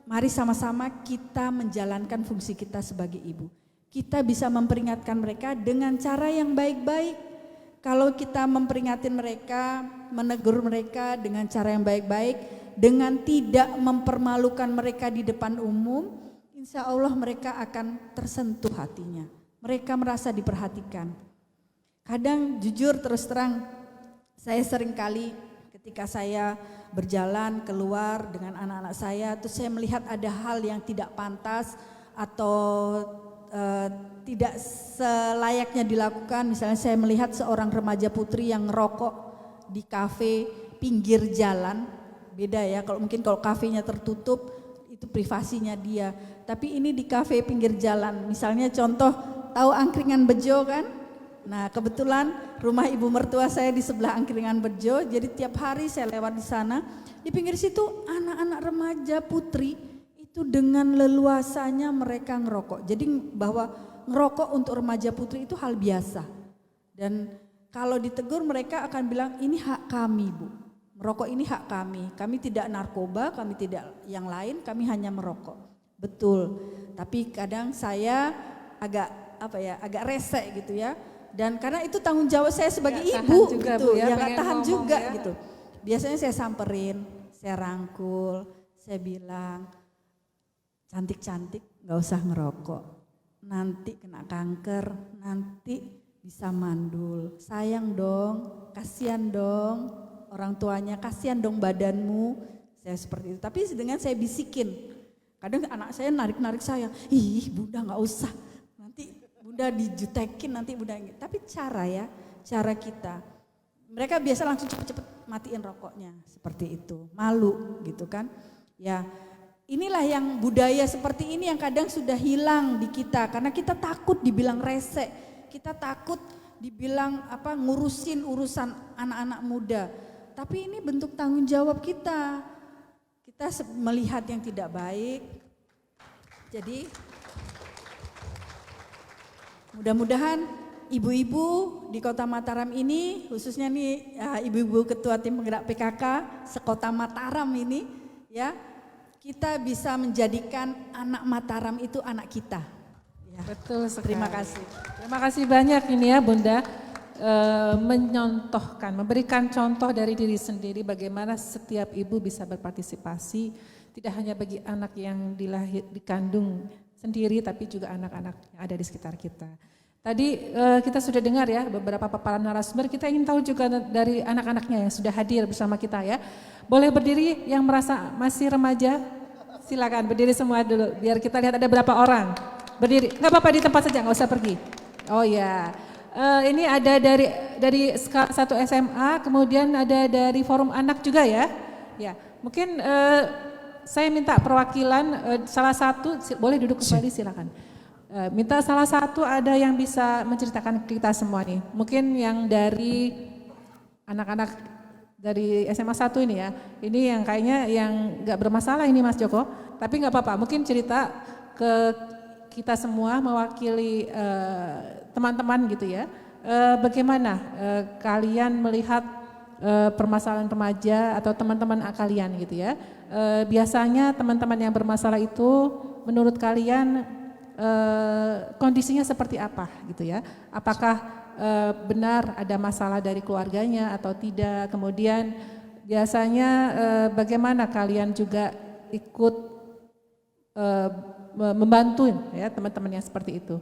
mari sama-sama kita menjalankan fungsi kita sebagai ibu. Kita bisa memperingatkan mereka dengan cara yang baik-baik. Kalau kita memperingatin mereka, menegur mereka dengan cara yang baik-baik, dengan tidak mempermalukan mereka di depan umum, insya Allah mereka akan tersentuh hatinya. Mereka merasa diperhatikan. Kadang jujur terus terang, saya sering kali ketika saya berjalan keluar dengan anak-anak saya, terus saya melihat ada hal yang tidak pantas atau tidak selayaknya dilakukan. Misalnya saya melihat seorang remaja putri yang ngerokok di kafe pinggir jalan. Beda ya, kalau kafenya tertutup itu privasinya dia. Tapi ini di kafe pinggir jalan. Misalnya contoh, tahu angkringan bejo kan? Nah kebetulan rumah ibu mertua saya di sebelah angkringan bejo. Jadi tiap hari saya lewat di sana. Di pinggir situ anak-anak remaja putri itu dengan leluasanya mereka ngerokok. Jadi bahwa ngerokok untuk remaja putri itu hal biasa. Dan kalau ditegur mereka akan bilang ini hak kami Bu. Merokok ini hak kami. Kami tidak narkoba, kami tidak yang lain, kami hanya merokok. Betul. Tapi kadang saya agak rese gitu ya. Dan karena itu tanggung jawab saya sebagai ibu juga, gitu, Bu, ya, yang gak tahan juga ya. gitu. Biasanya saya samperin, saya rangkul, saya bilang, cantik-cantik gak usah ngerokok, nanti kena kanker, nanti bisa mandul. Sayang dong, kasihan dong orang tuanya, kasihan dong badanmu. Saya seperti itu, tapi dengan saya bisikin. Kadang anak saya narik-narik saya, ih bunda gak usah, nanti bunda dijutekin, nanti bunda. Tapi cara kita. Mereka biasa langsung cepet-cepet matiin rokoknya, seperti itu, malu gitu kan. Ya. Inilah yang budaya seperti ini yang kadang sudah hilang di kita karena kita takut dibilang rese, kita takut dibilang ngurusin urusan anak-anak muda. Tapi ini bentuk tanggung jawab kita. Kita melihat yang tidak baik. Jadi mudah-mudahan ibu-ibu di Kota Mataram ini, khususnya nih ibu-ibu ketua tim penggerak PKK sekota Mataram ini ya, kita bisa menjadikan anak Mataram itu anak kita. Ya. Betul sekali. Terima kasih. Terima kasih banyak ini ya Bunda, menyontohkan, memberikan contoh dari diri sendiri bagaimana setiap ibu bisa berpartisipasi, tidak hanya bagi anak yang dikandung sendiri tapi juga anak-anak yang ada di sekitar kita. Tadi kita sudah dengar ya beberapa paparan narasumber, kita ingin tahu juga dari anak-anaknya yang sudah hadir bersama kita ya. Boleh berdiri yang merasa masih remaja? Silakan berdiri semua dulu biar kita lihat ada berapa orang. Berdiri, nggak apa-apa di tempat saja, nggak usah pergi. Oh ya, ini ada dari satu SMA, kemudian ada dari Forum Anak juga ya. Ya, mungkin saya minta perwakilan salah satu, boleh duduk kembali silakan. Minta salah satu ada yang bisa menceritakan ke kita semua nih. Mungkin yang dari anak-anak dari SMA 1 ini ya. Ini yang kayaknya yang gak bermasalah ini Mas Joko. Tapi gak apa-apa, mungkin cerita ke kita semua mewakili teman-teman gitu ya. Bagaimana kalian melihat permasalahan remaja atau teman-teman kalian gitu ya. Biasanya teman-teman yang bermasalah itu menurut kalian kondisinya seperti apa gitu ya? Apakah benar ada masalah dari keluarganya atau tidak? Kemudian biasanya bagaimana kalian juga ikut membantu ya teman-teman yang seperti itu?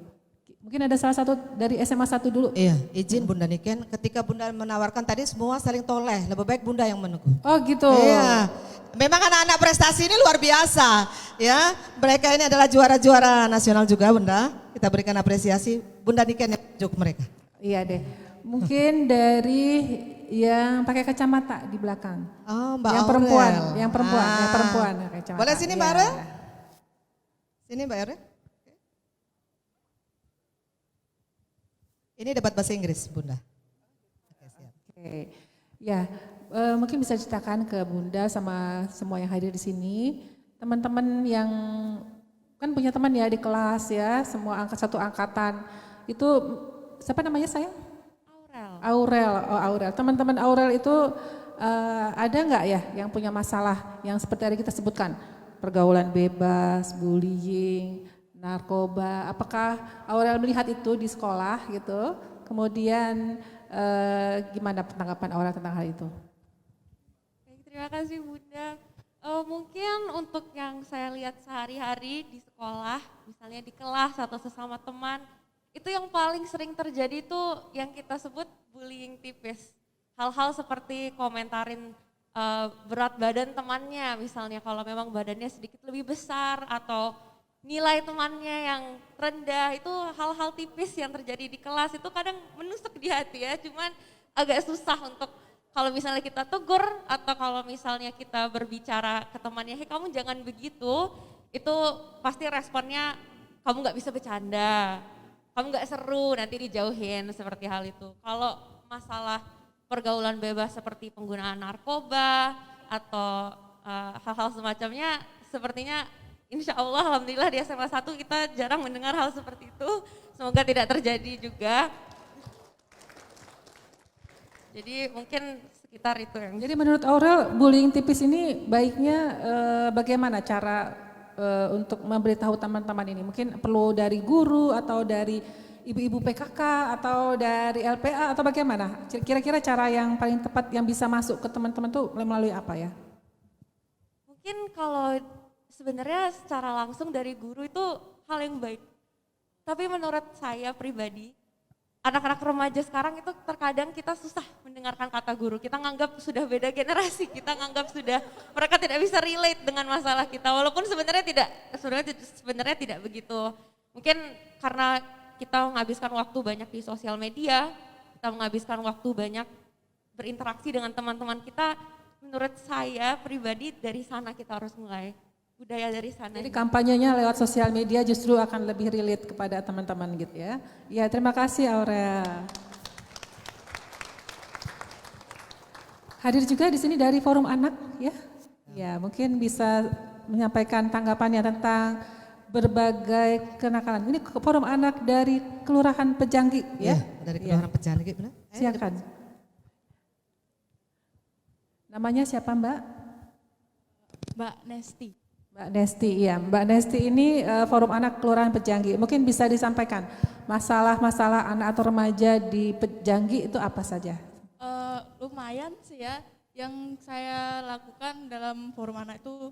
Mungkin ada salah satu dari SMA 1 dulu. Iya, izin Bunda Niken, ketika Bunda menawarkan tadi semua saling toleh, lebih baik Bunda yang menegur. Oh gitu. Iya, memang anak-anak prestasi ini luar biasa ya. Mereka ini adalah juara-juara nasional juga Bunda. Kita berikan apresiasi, Bunda Niken yang tunjuk mereka. Iya deh. Mungkin dari yang pakai kacamata di belakang. Oh, Mbak yang Aurel. perempuan, yang perempuan, Ah. yang perempuan pakai kacamata. Boleh sini Mbak Iya. Aurel? Sini Mbak Aurel. Ini debat bahasa Inggris Bunda. Oke, siap. Oke. Ya, mungkin bisa ceritakan ke Bunda sama semua yang hadir di sini, teman-teman yang kan punya teman ya di kelas ya, semua satu angkatan. Itu siapa namanya sayang? Aurel. Oh Aurel. Teman-teman Aurel itu ada nggak ya yang punya masalah yang seperti tadi kita sebutkan, pergaulan bebas, bullying, narkoba? Apakah Aurel melihat itu di sekolah gitu? Kemudian gimana tanggapan Aurel tentang hal itu? Baik, terima kasih Bunda. Mungkin untuk yang saya lihat sehari-hari di sekolah, misalnya di kelas atau sesama teman, itu yang paling sering terjadi itu yang kita sebut bullying tipis. Hal-hal seperti komentarin berat badan temannya, misalnya kalau memang badannya sedikit lebih besar atau nilai temannya yang rendah, itu hal-hal tipis yang terjadi di kelas itu kadang menusuk di hati ya, cuman agak susah untuk kalau misalnya kita tegur atau kalau misalnya kita berbicara ke temannya, hei kamu jangan begitu, itu pasti responnya kamu gak bisa bercanda, kamu gak seru, nanti dijauhin seperti hal itu. Kalau masalah pergaulan bebas seperti penggunaan narkoba atau hal-hal semacamnya, sepertinya insya Allah alhamdulillah di SMA 1 kita jarang mendengar hal seperti itu. Semoga tidak terjadi juga. Jadi mungkin sekitar itu yang. Jadi menurut Aurel bullying tipis ini baiknya bagaimana cara untuk memberitahu teman-teman ini? Mungkin perlu dari guru atau dari ibu-ibu PKK atau dari LPA atau bagaimana? Kira-kira cara yang paling tepat yang bisa masuk ke teman-teman tuh melalui apa ya? Mungkin kalau sebenarnya secara langsung dari guru itu hal yang baik. Tapi menurut saya pribadi, anak-anak remaja sekarang itu terkadang kita susah mendengarkan kata guru. Kita nganggap sudah beda generasi, kita nganggap sudah mereka tidak bisa relate dengan masalah kita. Walaupun sebenarnya tidak begitu. Mungkin karena kita menghabiskan waktu banyak di sosial media, kita menghabiskan waktu banyak berinteraksi dengan teman-teman kita. Menurut saya pribadi dari sana kita harus mulai. Budaya dari sana. Jadi kampanyenya lewat sosial media justru akan lebih relate kepada teman-teman gitu ya. Ya terima kasih Aurel. Hadir juga di sini dari Forum Anak ya. Ya mungkin bisa menyampaikan tanggapannya tentang berbagai kenakalan. Ini Forum Anak dari Kelurahan Pejanggi ya. Dari Kelurahan Pejanggi benar. Silakan. Namanya siapa Mbak? Mbak Nesti. Mbak Nesti, iya. Mbak Nesti ini Forum Anak Kelurahan Pejanggi. Mungkin bisa disampaikan masalah-masalah anak atau remaja di Pejanggi itu apa saja? Lumayan sih ya. Yang saya lakukan dalam Forum Anak itu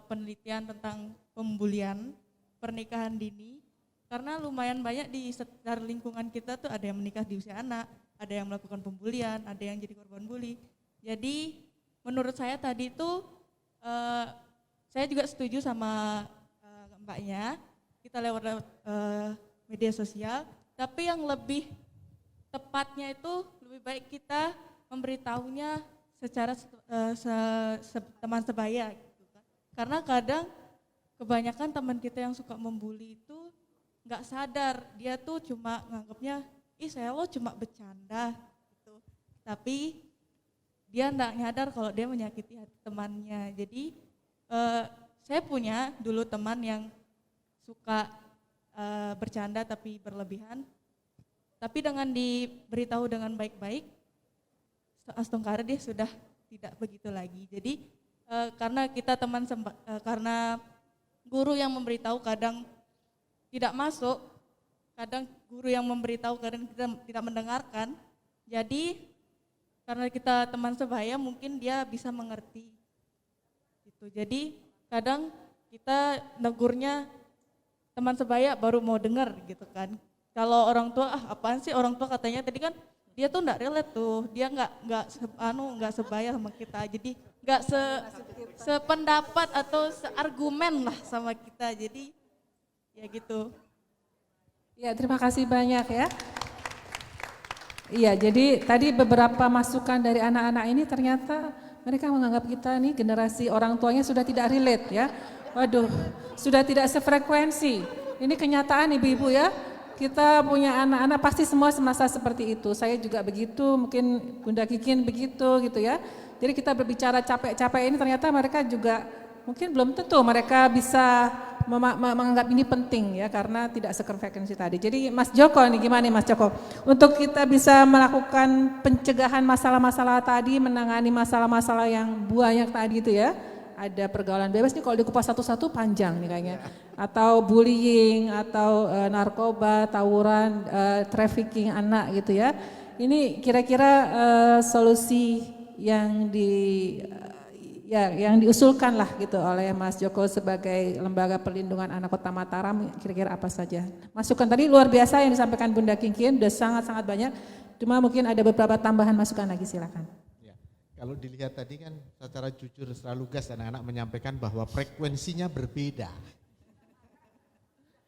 penelitian tentang pembulian, pernikahan dini. Karena lumayan banyak di sekitar lingkungan kita tuh ada yang menikah di usia anak, ada yang melakukan pembulian, ada yang jadi korban bully. Jadi menurut saya tadi itu saya juga setuju sama mbaknya, kita lewat media sosial, tapi yang lebih tepatnya itu lebih baik kita memberitahunya secara teman sebaya gitu kan. Karena kadang kebanyakan teman kita yang suka membuli itu nggak sadar, dia tuh cuma nganggapnya, ih saya lo cuma bercanda gitu. Tapi dia nggak nyadar kalau dia menyakiti hati temannya. Jadi saya punya dulu teman yang suka bercanda tapi berlebihan. Tapi dengan diberitahu dengan baik-baik, astungkara dia sudah tidak begitu lagi. Jadi karena kita karena guru yang memberitahu kadang tidak masuk, kadang guru yang memberitahu kadang kita tidak mendengarkan. Jadi karena kita teman sebaya mungkin dia bisa mengerti. Gitu. Jadi kadang kita negurnya teman sebaya baru mau dengar gitu kan. Kalau orang tua, apaan sih orang tua katanya tadi kan dia tuh enggak relate tuh, dia enggak sebaya sama kita, jadi enggak sependapat atau seargumen lah sama kita, jadi ya gitu. Ya, terima kasih banyak ya. Iya, jadi tadi beberapa masukan dari anak-anak ini ternyata mereka menganggap kita nih generasi orang tuanya sudah tidak relate ya. Waduh, sudah tidak sefrekuensi. Ini kenyataan ibu-ibu ya. Kita punya anak-anak pasti semua merasa seperti itu. Saya juga begitu, mungkin Bunda Kikin begitu gitu ya. Jadi kita berbicara capek-capek ini ternyata mereka juga mungkin belum tentu mereka bisa menganggap ini penting ya karena tidak sefrekuensi tadi. Jadi Mas Joko nih gimana nih Mas Joko? Untuk kita bisa melakukan pencegahan masalah-masalah tadi, menangani masalah-masalah yang banyak tadi itu ya. Ada pergaulan bebas nih kalau dikupas satu-satu panjang nih kayaknya. Atau bullying, atau narkoba, tawuran, trafficking anak gitu ya. Ini kira-kira solusi yang yang diusulkan lah gitu oleh Mas Joko sebagai Lembaga Perlindungan Anak Kota Mataram, kira-kira apa saja? Masukan tadi luar biasa yang disampaikan Bunda Kikin, udah sangat-sangat banyak. Cuma mungkin ada beberapa tambahan masukan lagi, silakan. Kalau dilihat tadi kan secara jujur secara lugas anak-anak menyampaikan bahwa frekuensinya berbeda.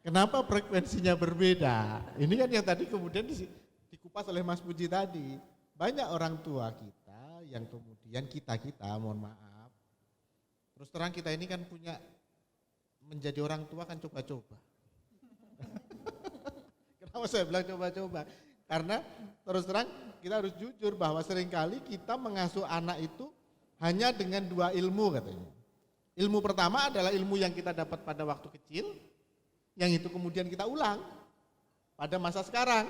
Kenapa frekuensinya berbeda? Ini kan yang tadi kemudian dikupas oleh Mas Puji tadi. Banyak orang tua kita yang kemudian kita mohon maaf. Terus terang kita ini kan punya menjadi orang tua kan coba-coba. Kenapa saya bilang coba-coba? Karena terus terang kita harus jujur bahwa seringkali kita mengasuh anak itu hanya dengan dua ilmu katanya. Ilmu pertama adalah ilmu yang kita dapat pada waktu kecil, yang itu kemudian kita ulang pada masa sekarang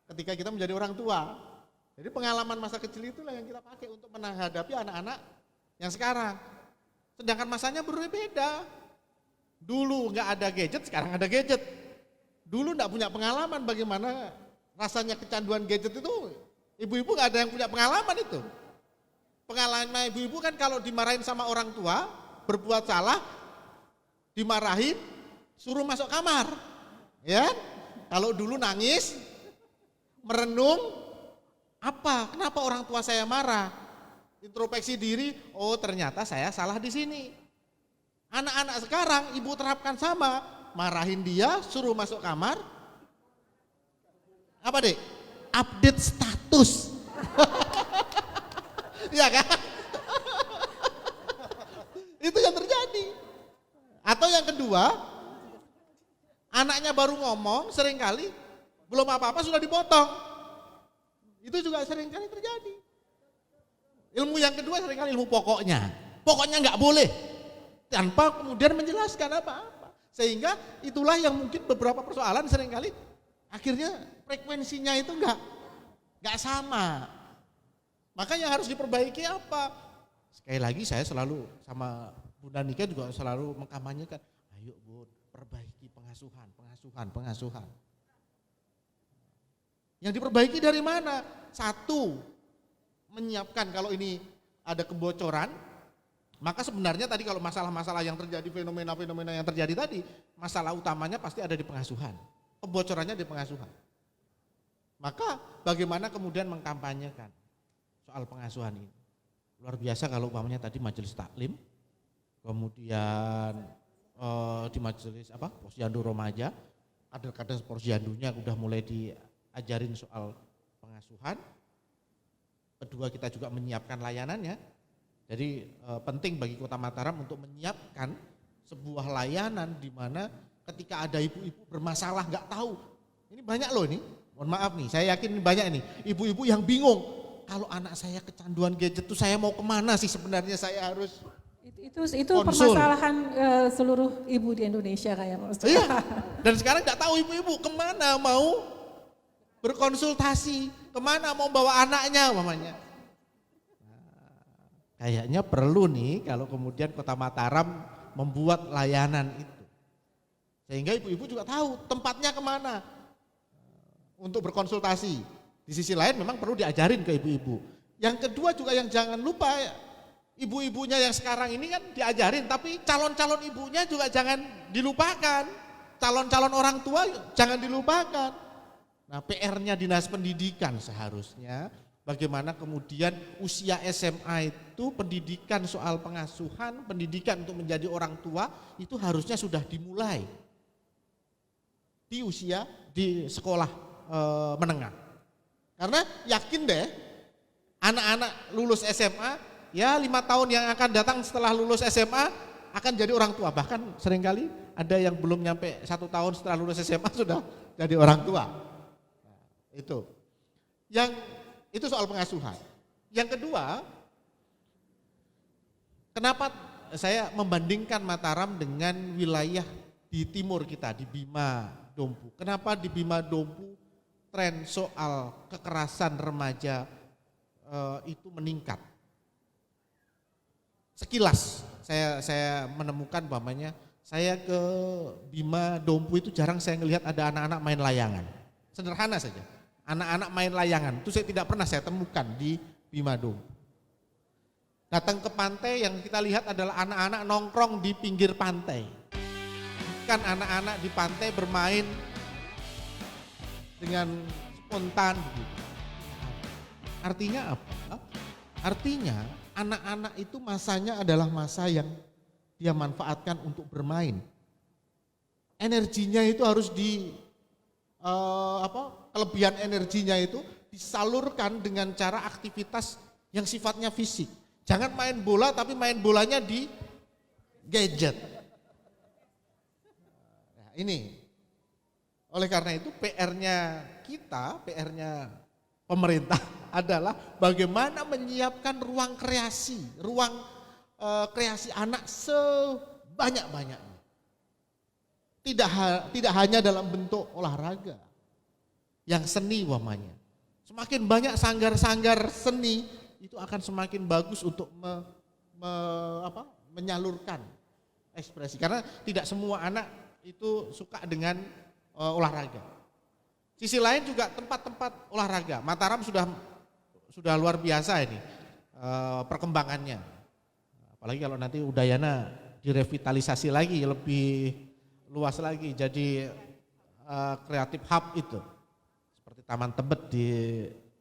ketika kita menjadi orang tua. Jadi pengalaman masa kecil itulah yang kita pakai untuk menghadapi anak-anak yang sekarang. Sedangkan masanya berbeda. Dulu nggak ada gadget, sekarang ada gadget. Dulu nggak punya pengalaman bagaimana rasanya kecanduan gadget itu, ibu-ibu nggak ada yang punya pengalaman itu. Pengalaman ibu-ibu kan kalau dimarahin sama orang tua, berbuat salah, dimarahin, suruh masuk kamar. Ya, kalau dulu nangis, merenung, kenapa orang tua saya marah? Introspeksi diri, oh ternyata saya salah di sini. Anak-anak sekarang ibu terapkan sama, marahin dia, suruh masuk kamar. Apa dek? Update status. Iya kan? Itu yang terjadi. Atau yang kedua, anaknya baru ngomong seringkali belum apa-apa sudah dipotong. Itu juga seringkali terjadi. Ilmu yang kedua seringkali ilmu pokoknya. Pokoknya nggak boleh. Tanpa kemudian menjelaskan apa-apa. Sehingga itulah yang mungkin beberapa persoalan seringkali akhirnya frekuensinya itu nggak sama. Maka yang harus diperbaiki apa? Sekali lagi saya selalu sama Bunda Nika juga selalu mengkampanyekan, ayo Bu, perbaiki pengasuhan. Yang diperbaiki dari mana? Satu, menyiapkan kalau ini ada kebocoran, maka sebenarnya tadi kalau masalah-masalah yang terjadi, fenomena-fenomena yang terjadi tadi, masalah utamanya pasti ada di pengasuhan. Kebocorannya di pengasuhan. Maka bagaimana kemudian mengkampanyekan soal pengasuhan ini. Luar biasa kalau umpamanya tadi majelis taklim, kemudian di majelis Posyandu Remaja, kader-kader Posyandunya udah mulai diajarin soal pengasuhan. Kedua kita juga menyiapkan layanannya. Jadi penting bagi Kota Mataram untuk menyiapkan sebuah layanan di mana ketika ada ibu-ibu bermasalah nggak tahu, ini banyak loh ini, mohon maaf nih, saya yakin ini banyak nih, ibu-ibu yang bingung, kalau anak saya kecanduan gadget tuh saya mau kemana sih sebenarnya saya harus. Itu konsul. permasalahan seluruh ibu di Indonesia kayak Mas. Iya. Dan sekarang nggak tahu ibu-ibu kemana mau berkonsultasi, kemana mau bawa anaknya umpamanya. Kayaknya perlu nih kalau kemudian Kota Mataram membuat layanan itu. Sehingga ibu-ibu juga tahu tempatnya kemana untuk berkonsultasi. Di sisi lain memang perlu diajarin ke ibu-ibu. Yang kedua juga yang jangan lupa, ibu-ibunya yang sekarang ini kan diajarin, tapi calon-calon ibunya juga jangan dilupakan. Calon-calon orang tua jangan dilupakan. Nah, PR-nya Dinas Pendidikan seharusnya bagaimana kemudian usia SMA itu pendidikan soal pengasuhan, pendidikan untuk menjadi orang tua itu harusnya sudah dimulai di usia di sekolah menengah. Karena yakin deh anak-anak lulus SMA ya 5 tahun yang akan datang setelah lulus SMA akan jadi orang tua. Bahkan seringkali ada yang belum nyampe 1 tahun setelah lulus SMA sudah jadi orang tua. Nah, itu soal pengasuhan. Yang kedua, kenapa saya membandingkan Mataram dengan wilayah di timur kita, di Bima Dompu. Kenapa di Bima Dompu tren soal kekerasan remaja itu meningkat? Sekilas saya menemukan bahwanya saya ke Bima Dompu itu jarang saya melihat ada anak-anak main layangan. Sederhana saja. Anak-anak main layangan itu saya tidak pernah saya temukan di Bima Dompu. Datang ke pantai yang kita lihat adalah anak-anak nongkrong di pinggir pantai. Bukan anak-anak di pantai bermain dengan spontan begitu. Artinya apa? Artinya anak-anak itu masanya adalah masa yang dia manfaatkan untuk bermain. Energinya itu harus kelebihan energinya itu disalurkan dengan cara aktivitas yang sifatnya fisik. Jangan main bola tapi main bolanya di gadget. Nah, ini. Oleh karena itu PR-nya kita, PR-nya pemerintah adalah bagaimana menyiapkan ruang kreasi, kreasi anak sebanyak-banyaknya. Tidak hanya dalam bentuk olahraga, yang seni umpamanya. Semakin banyak sanggar-sanggar seni itu akan semakin bagus untuk menyalurkan ekspresi. Karena tidak semua anak itu suka dengan olahraga. Sisi lain juga tempat-tempat olahraga. Mataram sudah luar biasa ini perkembangannya. Apalagi kalau nanti Udayana direvitalisasi lagi lebih luas lagi jadi kreatif hub itu. Seperti Taman Tebet di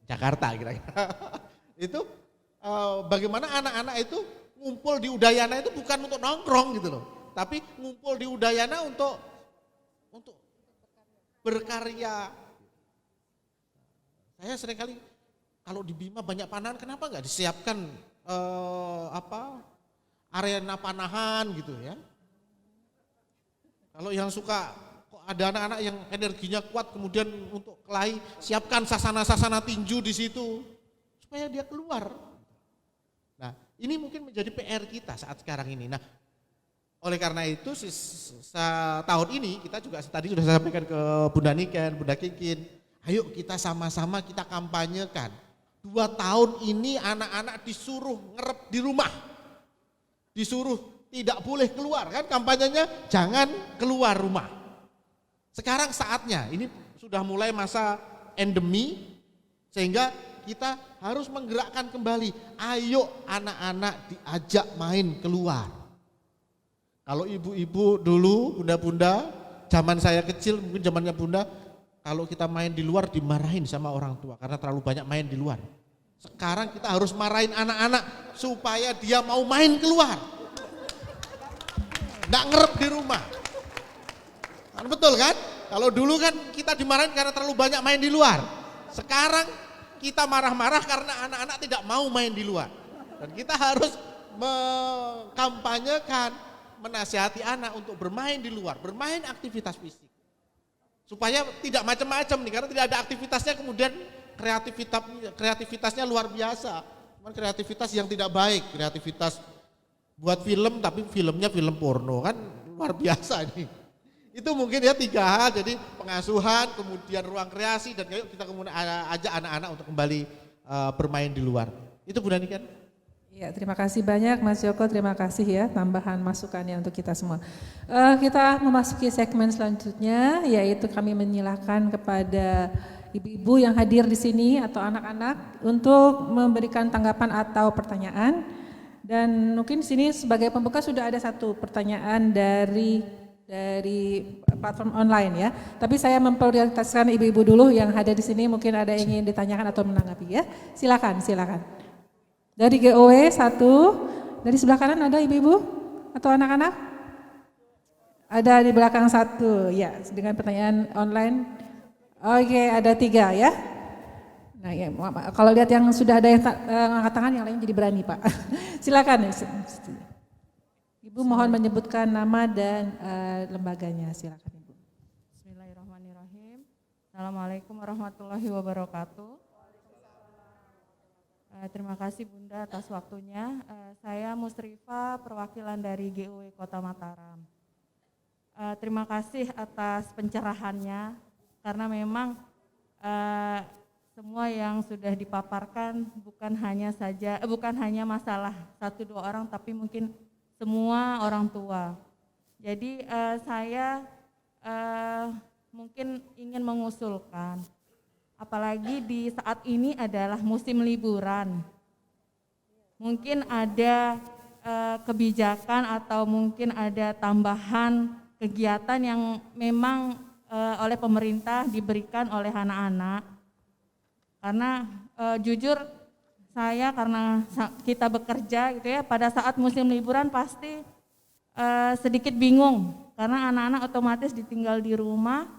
Jakarta kira-kira. Itu bagaimana anak-anak itu ngumpul di Udayana itu bukan untuk nongkrong gitu loh. Tapi ngumpul di Udayana untuk berkarya. Saya seringkali kalau di Bima banyak panahan, kenapa enggak disiapkan arena panahan gitu ya. Kalau yang suka kok ada anak-anak yang energinya kuat kemudian untuk kelahi, siapkan sasana-sasana tinju di situ supaya dia keluar. Nah, ini mungkin menjadi PR kita saat sekarang ini. Nah, oleh karena itu tahun ini kita juga tadi sudah saya sampaikan ke Bunda Niken, Bunda Kikin, ayo kita sama-sama kita kampanyekan. 2 tahun ini anak-anak disuruh ngerep di rumah. Disuruh tidak boleh keluar, kan kampanyenya jangan keluar rumah. Sekarang saatnya, ini sudah mulai masa endemi sehingga kita harus menggerakkan kembali. Ayo anak-anak diajak main keluar. Kalau ibu-ibu dulu, bunda-bunda, zaman saya kecil, mungkin zamannya bunda, kalau kita main di luar dimarahin sama orang tua karena terlalu banyak main di luar. Sekarang kita harus marahin anak-anak supaya dia mau main keluar. Nggak ngerep di rumah. Kan betul kan? Kalau dulu kan kita dimarahin karena terlalu banyak main di luar. Sekarang kita marah-marah karena anak-anak tidak mau main di luar. Dan kita harus mengkampanyekan, menasihati anak untuk bermain di luar, bermain aktivitas fisik. Supaya tidak macam-macam nih, karena tidak ada aktivitasnya kemudian kreativitasnya luar biasa. Cuman kreativitas yang tidak baik, kreativitas buat film tapi filmnya film porno, kan luar biasa nih. Itu mungkin ya 3 hal, jadi pengasuhan, kemudian ruang kreasi, dan kita kemudian ajak anak-anak untuk kembali bermain di luar. Itu Bu Daniken. Ya, terima kasih banyak Mas Joko, terima kasih ya tambahan masukannya untuk kita semua. Kita memasuki segmen selanjutnya, yaitu kami menyilahkan kepada ibu-ibu yang hadir di sini atau anak-anak untuk memberikan tanggapan atau pertanyaan. Dan mungkin di sini sebagai pembuka sudah ada satu pertanyaan dari platform online ya. Tapi saya memprioritaskan ibu-ibu dulu yang hadir di sini, mungkin ada yang ingin ditanyakan atau menanggapi ya. Silakan. Dari GOW 1, dari sebelah kanan ada ibu-ibu atau anak-anak? Ada di belakang 1, ya, dengan pertanyaan online. Oke, ada 3 ya. Nah ya, kalau lihat yang sudah ada yang angkat tangan, yang lain jadi berani Pak. Silakan. Ibu mohon menyebutkan nama dan lembaganya, silakan Ibu. Bismillahirrahmanirrahim. Assalamualaikum warahmatullahi wabarakatuh. Terima kasih Bunda atas waktunya. Saya Musrifa, perwakilan dari GOW Kota Mataram. Terima kasih atas pencerahannya, karena memang semua yang sudah dipaparkan bukan hanya masalah 1-2 orang, tapi mungkin semua orang tua. Jadi saya mungkin ingin mengusulkan, apalagi di saat ini adalah musim liburan. Mungkin ada kebijakan atau mungkin ada tambahan kegiatan yang memang oleh pemerintah diberikan oleh anak-anak. Karena jujur saya, karena kita bekerja gitu ya, pada saat musim liburan pasti sedikit bingung. Karena anak-anak otomatis ditinggal di rumah,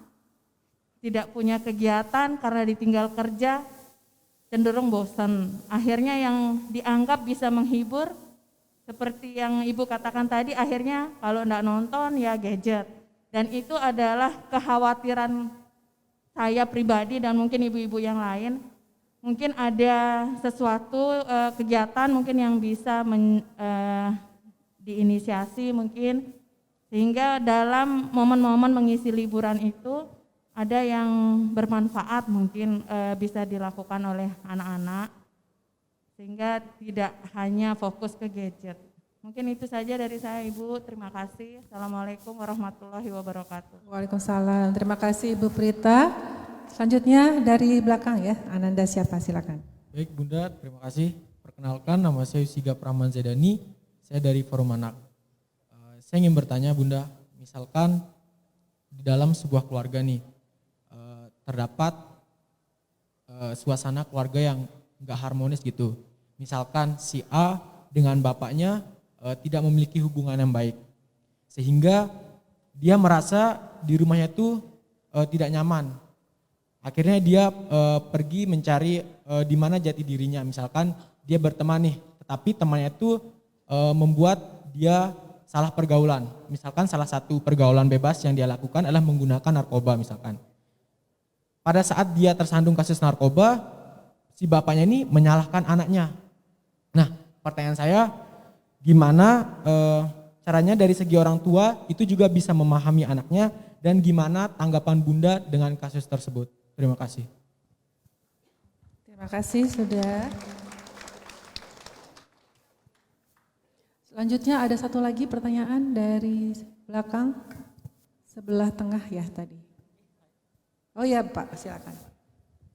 tidak punya kegiatan karena ditinggal kerja, cenderung bosan. Akhirnya yang dianggap bisa menghibur, seperti yang Ibu katakan tadi, akhirnya kalau enggak nonton ya gadget. Dan itu adalah kekhawatiran saya pribadi dan mungkin ibu-ibu yang lain. Mungkin ada sesuatu kegiatan mungkin yang bisa diinisiasi mungkin, sehingga dalam momen-momen mengisi liburan itu ada yang bermanfaat mungkin bisa dilakukan oleh anak-anak, sehingga tidak hanya fokus ke gadget. Mungkin itu saja dari saya Ibu, terima kasih. Assalamualaikum warahmatullahi wabarakatuh. Waalaikumsalam, terima kasih Ibu Prita. Selanjutnya dari belakang ya, Ananda siapa, silakan. Baik Bunda, terima kasih. Perkenalkan, nama saya Yusiga Praman Zedani, saya dari Forum Anak. Saya ingin bertanya Bunda, misalkan di dalam sebuah keluarga nih, terdapat suasana keluarga yang enggak harmonis gitu. Misalkan si A dengan bapaknya tidak memiliki hubungan yang baik. Sehingga dia merasa di rumahnya itu tidak nyaman. Akhirnya dia pergi mencari di mana jati dirinya. Misalkan dia berteman nih, tetapi temannya itu membuat dia salah pergaulan. Misalkan salah satu pergaulan bebas yang dia lakukan adalah menggunakan narkoba misalkan. Pada saat dia tersandung kasus narkoba, si bapaknya ini menyalahkan anaknya. Nah, pertanyaan saya, gimana caranya dari segi orang tua itu juga bisa memahami anaknya, dan gimana tanggapan Bunda dengan kasus tersebut? Terima kasih. Terima kasih sudah. Selanjutnya ada satu lagi pertanyaan dari belakang, sebelah tengah ya tadi. Oh ya Pak, silakan.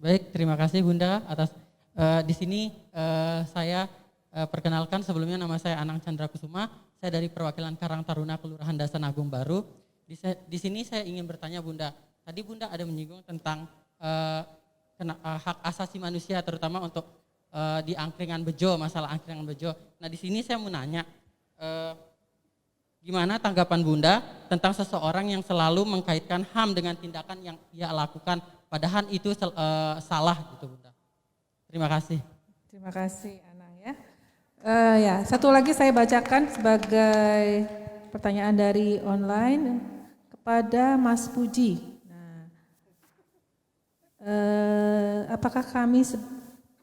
Baik, terima kasih Bunda atas di sini saya perkenalkan, sebelumnya nama saya Anang Chandra Kusuma, saya dari perwakilan Karang Taruna Kelurahan Dasan Agung Baru. Di sini saya ingin bertanya Bunda, tadi Bunda ada menyinggung tentang hak asasi manusia terutama untuk di Angkringan Bejo, masalah Angkringan Bejo. Nah di sini saya mau nanya, gimana tanggapan Bunda tentang seseorang yang selalu mengkaitkan HAM dengan tindakan yang ia lakukan, padahal itu salah gitu Bunda. Terima kasih. Terima kasih Anang ya. Ya, satu lagi saya bacakan sebagai pertanyaan dari online kepada Mas Puji. Nah, apakah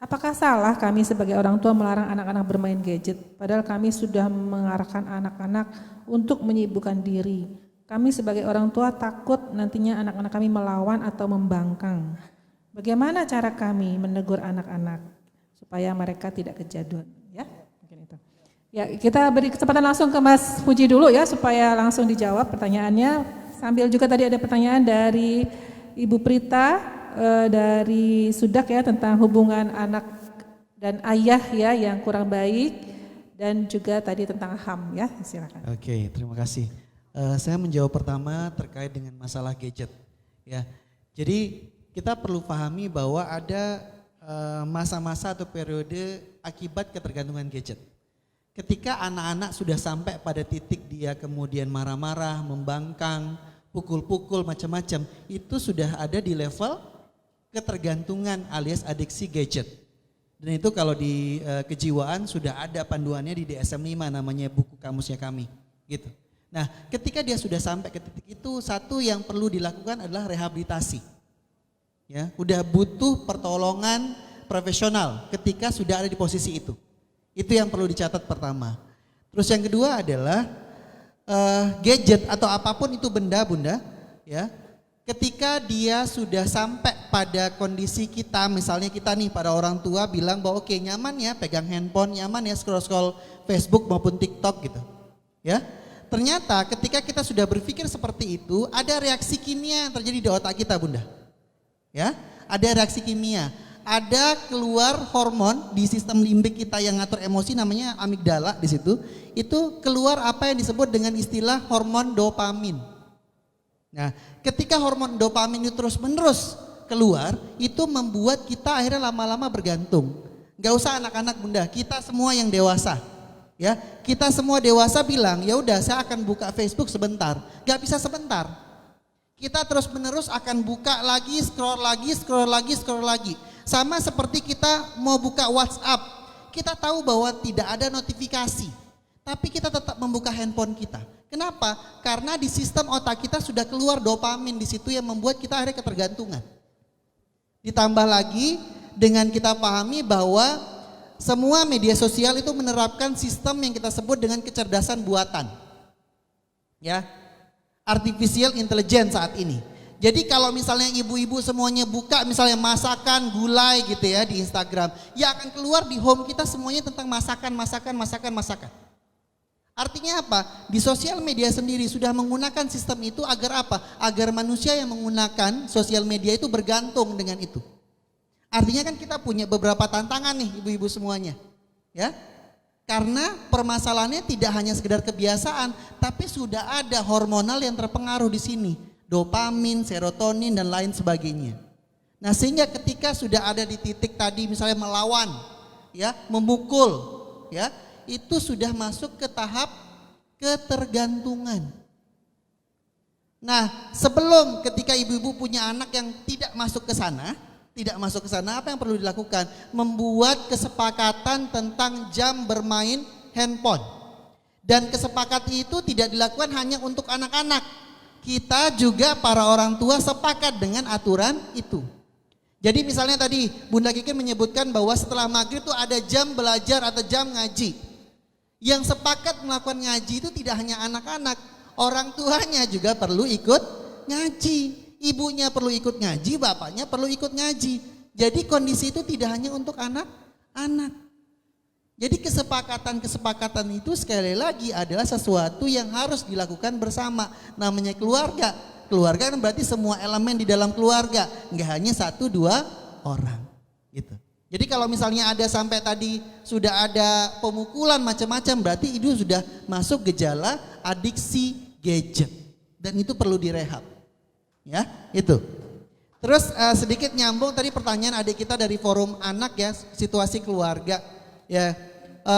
Apakah salah kami sebagai orang tua melarang anak-anak bermain gadget, padahal kami sudah mengarahkan anak-anak untuk menyibukkan diri. Kami sebagai orang tua takut nantinya anak-anak kami melawan atau membangkang. Bagaimana cara kami menegur anak-anak supaya mereka tidak kejaduan? Ya, mungkin itu. Ya, kita beri kesempatan langsung ke Mas Puji dulu ya supaya langsung dijawab pertanyaannya. Sambil juga tadi ada pertanyaan dari Ibu Prita dari Sudak ya tentang hubungan anak dan ayah ya yang kurang baik, dan juga tadi tentang HAM ya, silakan. Oke, terima kasih. Saya menjawab pertama terkait dengan masalah gadget ya. Jadi kita perlu pahami bahwa ada masa-masa atau periode akibat ketergantungan gadget. Ketika anak-anak sudah sampai pada titik dia kemudian marah-marah, membangkang, pukul-pukul macam-macam, itu sudah ada di level ketergantungan alias adiksi gadget. Dan itu kalau di kejiwaan sudah ada panduannya di DSM-5 namanya buku kamusnya kami gitu. Nah, ketika dia sudah sampai ke titik itu, satu yang perlu dilakukan adalah rehabilitasi. Ya, udah butuh pertolongan profesional ketika sudah ada di posisi itu. Itu yang perlu dicatat pertama. Terus yang kedua adalah gadget atau apapun itu benda bunda ya. Ketika dia sudah sampai pada kondisi kita, misalnya kita nih pada orang tua bilang bahwa oke, nyaman ya pegang handphone, nyaman ya scroll-scroll Facebook maupun TikTok gitu. Ya. Ternyata ketika kita sudah berpikir seperti itu, ada reaksi kimia yang terjadi di otak kita bunda. Ya, ada reaksi kimia. Ada keluar hormon di sistem limbik kita yang ngatur emosi namanya amigdala di situ. Itu keluar apa yang disebut dengan istilah hormon dopamin. Nah, ketika hormon dopamin itu terus-menerus keluar, itu membuat kita akhirnya lama-lama bergantung. Gak usah anak-anak bunda, kita semua yang dewasa, ya kita semua dewasa bilang, ya udah saya akan buka Facebook sebentar. Gak bisa sebentar. Kita terus-menerus akan buka lagi, scroll lagi, scroll lagi, scroll lagi. Sama seperti kita mau buka WhatsApp, kita tahu bahwa tidak ada notifikasi, tapi kita tetap membuka handphone kita. Kenapa? Karena di sistem otak kita sudah keluar dopamin di situ yang membuat kita akhirnya ketergantungan. Ditambah lagi dengan kita pahami bahwa semua media sosial itu menerapkan sistem yang kita sebut dengan kecerdasan buatan. Ya. Artificial intelligence saat ini. Jadi kalau misalnya ibu-ibu semuanya buka misalnya masakan gulai gitu ya di Instagram, ya akan keluar di home kita semuanya tentang masakan. Artinya apa? Di sosial media sendiri sudah menggunakan sistem itu agar apa? Agar manusia yang menggunakan sosial media itu bergantung dengan itu. Artinya kan kita punya beberapa tantangan nih ibu-ibu semuanya. Ya. Karena permasalahannya tidak hanya sekedar kebiasaan, tapi sudah ada hormonal yang terpengaruh di sini. Dopamin, serotonin dan lain sebagainya. Nah, sehingga ketika sudah ada di titik tadi misalnya melawan, ya, memukul, ya, itu sudah masuk ke tahap ketergantungan. Nah, sebelum ketika ibu-ibu punya anak yang tidak masuk ke sana, apa yang perlu dilakukan? Membuat kesepakatan tentang jam bermain handphone. Dan kesepakatan itu tidak dilakukan hanya untuk anak-anak. Kita juga para orang tua sepakat dengan aturan itu. Jadi misalnya tadi Bunda Kiki menyebutkan bahwa setelah maghrib itu ada jam belajar atau jam ngaji. Yang sepakat melakukan ngaji itu tidak hanya anak-anak, orang tuanya juga perlu ikut ngaji. Ibunya perlu ikut ngaji, bapaknya perlu ikut ngaji. Jadi kondisi itu tidak hanya untuk anak-anak. Jadi kesepakatan-kesepakatan itu sekali lagi adalah sesuatu yang harus dilakukan bersama. Namanya keluarga. Keluarga kan berarti semua elemen di dalam keluarga, nggak hanya 1-2 orang. Gitu. Jadi kalau misalnya ada sampai tadi sudah ada pemukulan macam-macam, berarti itu sudah masuk gejala adiksi gadget. Dan itu perlu direhab. Ya, itu. Terus sedikit nyambung tadi pertanyaan adik kita dari forum anak ya, situasi keluarga. Ya,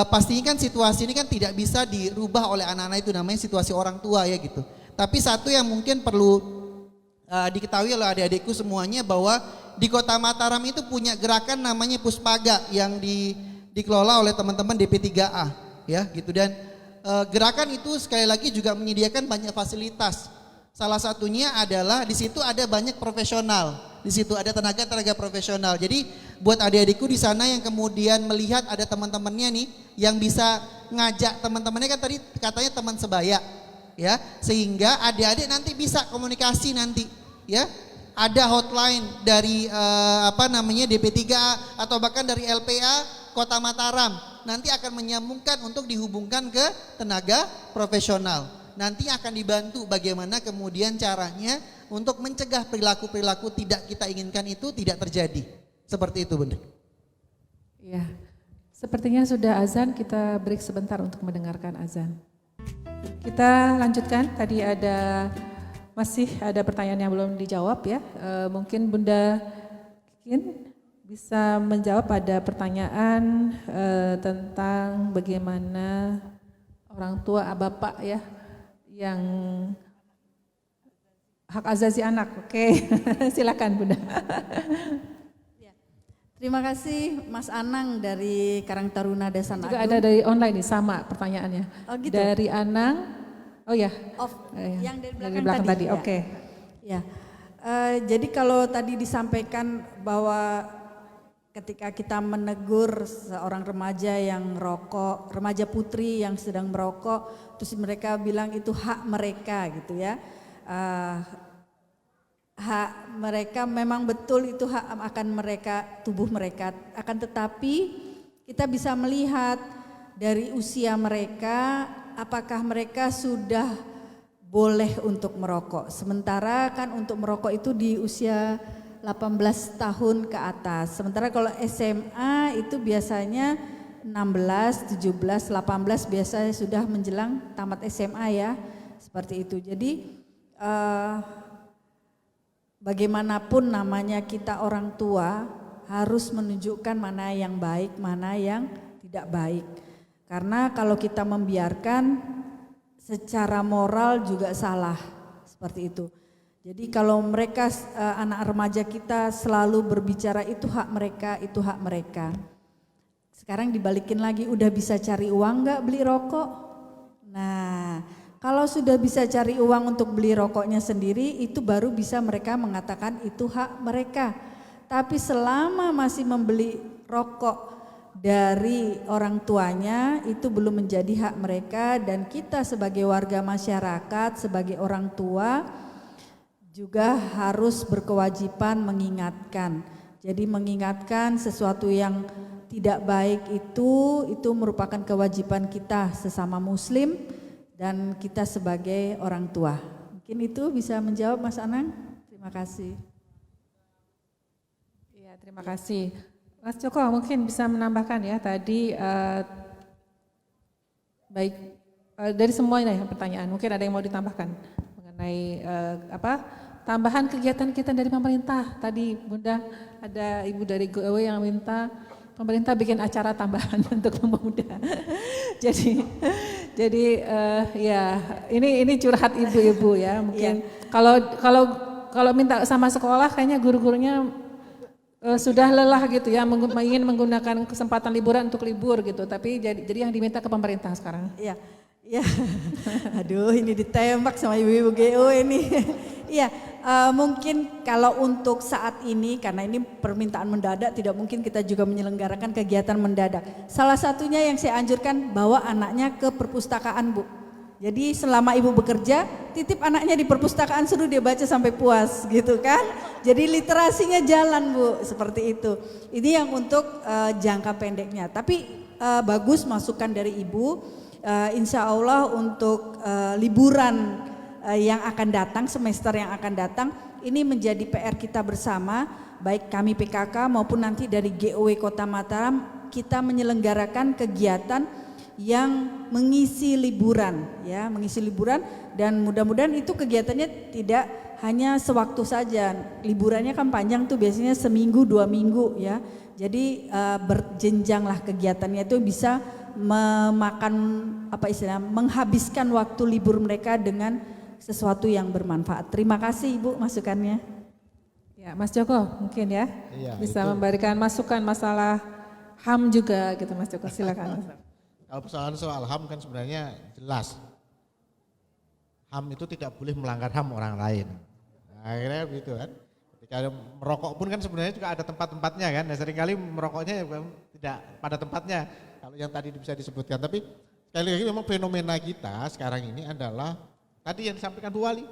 pastinya kan situasi ini kan tidak bisa dirubah oleh anak-anak, itu namanya situasi orang tua ya gitu. Tapi satu yang mungkin perlu diketahui oleh adik-adikku semuanya bahwa di Kota Mataram itu punya gerakan namanya Puspaga yang dikelola oleh teman-teman DP3A ya gitu. Dan gerakan itu sekali lagi juga menyediakan banyak fasilitas. Salah satunya adalah di situ ada banyak profesional, di situ ada tenaga profesional. Jadi buat adik-adikku di sana yang kemudian melihat ada teman-temannya nih yang bisa ngajak teman-temannya, kan tadi katanya teman sebaya ya, sehingga adik-adik nanti bisa komunikasi nanti ya. Ada hotline dari DP3A atau bahkan dari LPA Kota Mataram, nanti akan menyambungkan untuk dihubungkan ke tenaga profesional. Nanti akan dibantu bagaimana kemudian caranya untuk mencegah perilaku-perilaku tidak kita inginkan itu tidak terjadi. Seperti itu, Bunda. Ya, sepertinya sudah azan, kita break sebentar untuk mendengarkan azan. Kita lanjutkan, tadi masih ada pertanyaan yang belum dijawab ya. Mungkin Bunda Kikin bisa menjawab pada pertanyaan tentang bagaimana orang tua bapak ya yang hak azazi anak. Oke, silakan Bunda. Terima kasih Mas Anang dari Karang Taruna Desa Agung. Juga ada dari online nih sama pertanyaannya. Oh gitu. Dari Anang. Oh ya. Yang dari belakang tadi. ya. Oke. Ya. Jadi kalau tadi disampaikan bahwa ketika kita menegur seorang remaja yang rokok, remaja putri yang sedang merokok, terus mereka bilang itu hak mereka gitu ya. Hak mereka memang betul, itu hak akan mereka, tubuh mereka. Akan tetapi kita bisa melihat dari usia mereka, apakah mereka sudah boleh untuk merokok. Sementara kan untuk merokok itu di usia 18 tahun ke atas. Sementara kalau SMA itu biasanya 16, 17, 18 biasanya sudah menjelang tamat SMA ya. Seperti itu. Jadi bagaimanapun namanya kita orang tua harus menunjukkan mana yang baik, mana yang tidak baik. Karena kalau kita membiarkan secara moral juga salah, seperti itu. Jadi kalau mereka anak remaja kita selalu berbicara itu hak mereka, itu hak mereka. Sekarang dibalikin lagi, udah bisa cari uang nggak beli rokok? Nah, kalau sudah bisa cari uang untuk beli rokoknya sendiri, itu baru bisa mereka mengatakan itu hak mereka. Tapi selama masih membeli rokok dari orang tuanya, itu belum menjadi hak mereka, dan kita sebagai warga masyarakat, sebagai orang tua juga harus berkewajiban mengingatkan. Jadi mengingatkan sesuatu yang tidak baik itu merupakan kewajiban kita sesama muslim dan kita sebagai orang tua. Mungkin itu bisa menjawab Mas Anang. Terima kasih. Iya, terima kasih. Mas Joko mungkin bisa menambahkan ya tadi baik dari semua ini pertanyaan, mungkin ada yang mau ditambahkan mengenai tambahan kegiatan kita dari pemerintah. Tadi Bunda ada Ibu dari GOW yang minta pemerintah bikin acara tambahan untuk pemuda. jadi ya ini curhat ibu-ibu ya mungkin kalau minta sama sekolah kayaknya guru-gurunya sudah lelah gitu ya, ingin menggunakan kesempatan liburan untuk libur gitu, tapi jadi yang diminta ke pemerintah sekarang. Iya, iya. Aduh, ini ditembak sama ibu-ibu GO ini. Iya, mungkin kalau untuk saat ini karena ini permintaan mendadak, tidak mungkin kita juga menyelenggarakan kegiatan mendadak. Salah satunya yang saya anjurkan, bawa anaknya ke perpustakaan, Bu. Jadi selama ibu bekerja, titip anaknya di perpustakaan, suruh dia baca sampai puas gitu kan. Jadi literasinya jalan, Bu, seperti itu. Ini yang untuk jangka pendeknya. Tapi bagus masukan dari ibu. Insya Allah untuk liburan yang akan datang, semester yang akan datang, ini menjadi PR kita bersama, baik kami PKK maupun nanti dari GOW Kota Mataram, kita menyelenggarakan kegiatan yang mengisi liburan ya, mengisi liburan, dan mudah-mudahan itu kegiatannya tidak hanya sewaktu saja. Liburannya kan panjang tuh, biasanya seminggu 2 minggu ya. Jadi berjenjanglah kegiatannya, itu bisa memakan menghabiskan waktu libur mereka dengan sesuatu yang bermanfaat. Terima kasih Ibu masukannya. Ya, Mas Joko mungkin ya, bisa memberikan masukan masalah HAM juga gitu Mas Joko, silakan. Kalau persoalan soal HAM kan sebenarnya jelas. HAM itu tidak boleh melanggar HAM orang lain. Nah, akhirnya begitu kan. Ketika merokok pun kan sebenarnya juga ada tempat-tempatnya kan. Nah, seringkali merokoknya tidak pada tempatnya. Kalau yang tadi bisa disebutkan. Tapi sekali lagi memang fenomena kita sekarang ini adalah tadi yang disampaikan Bu Wali.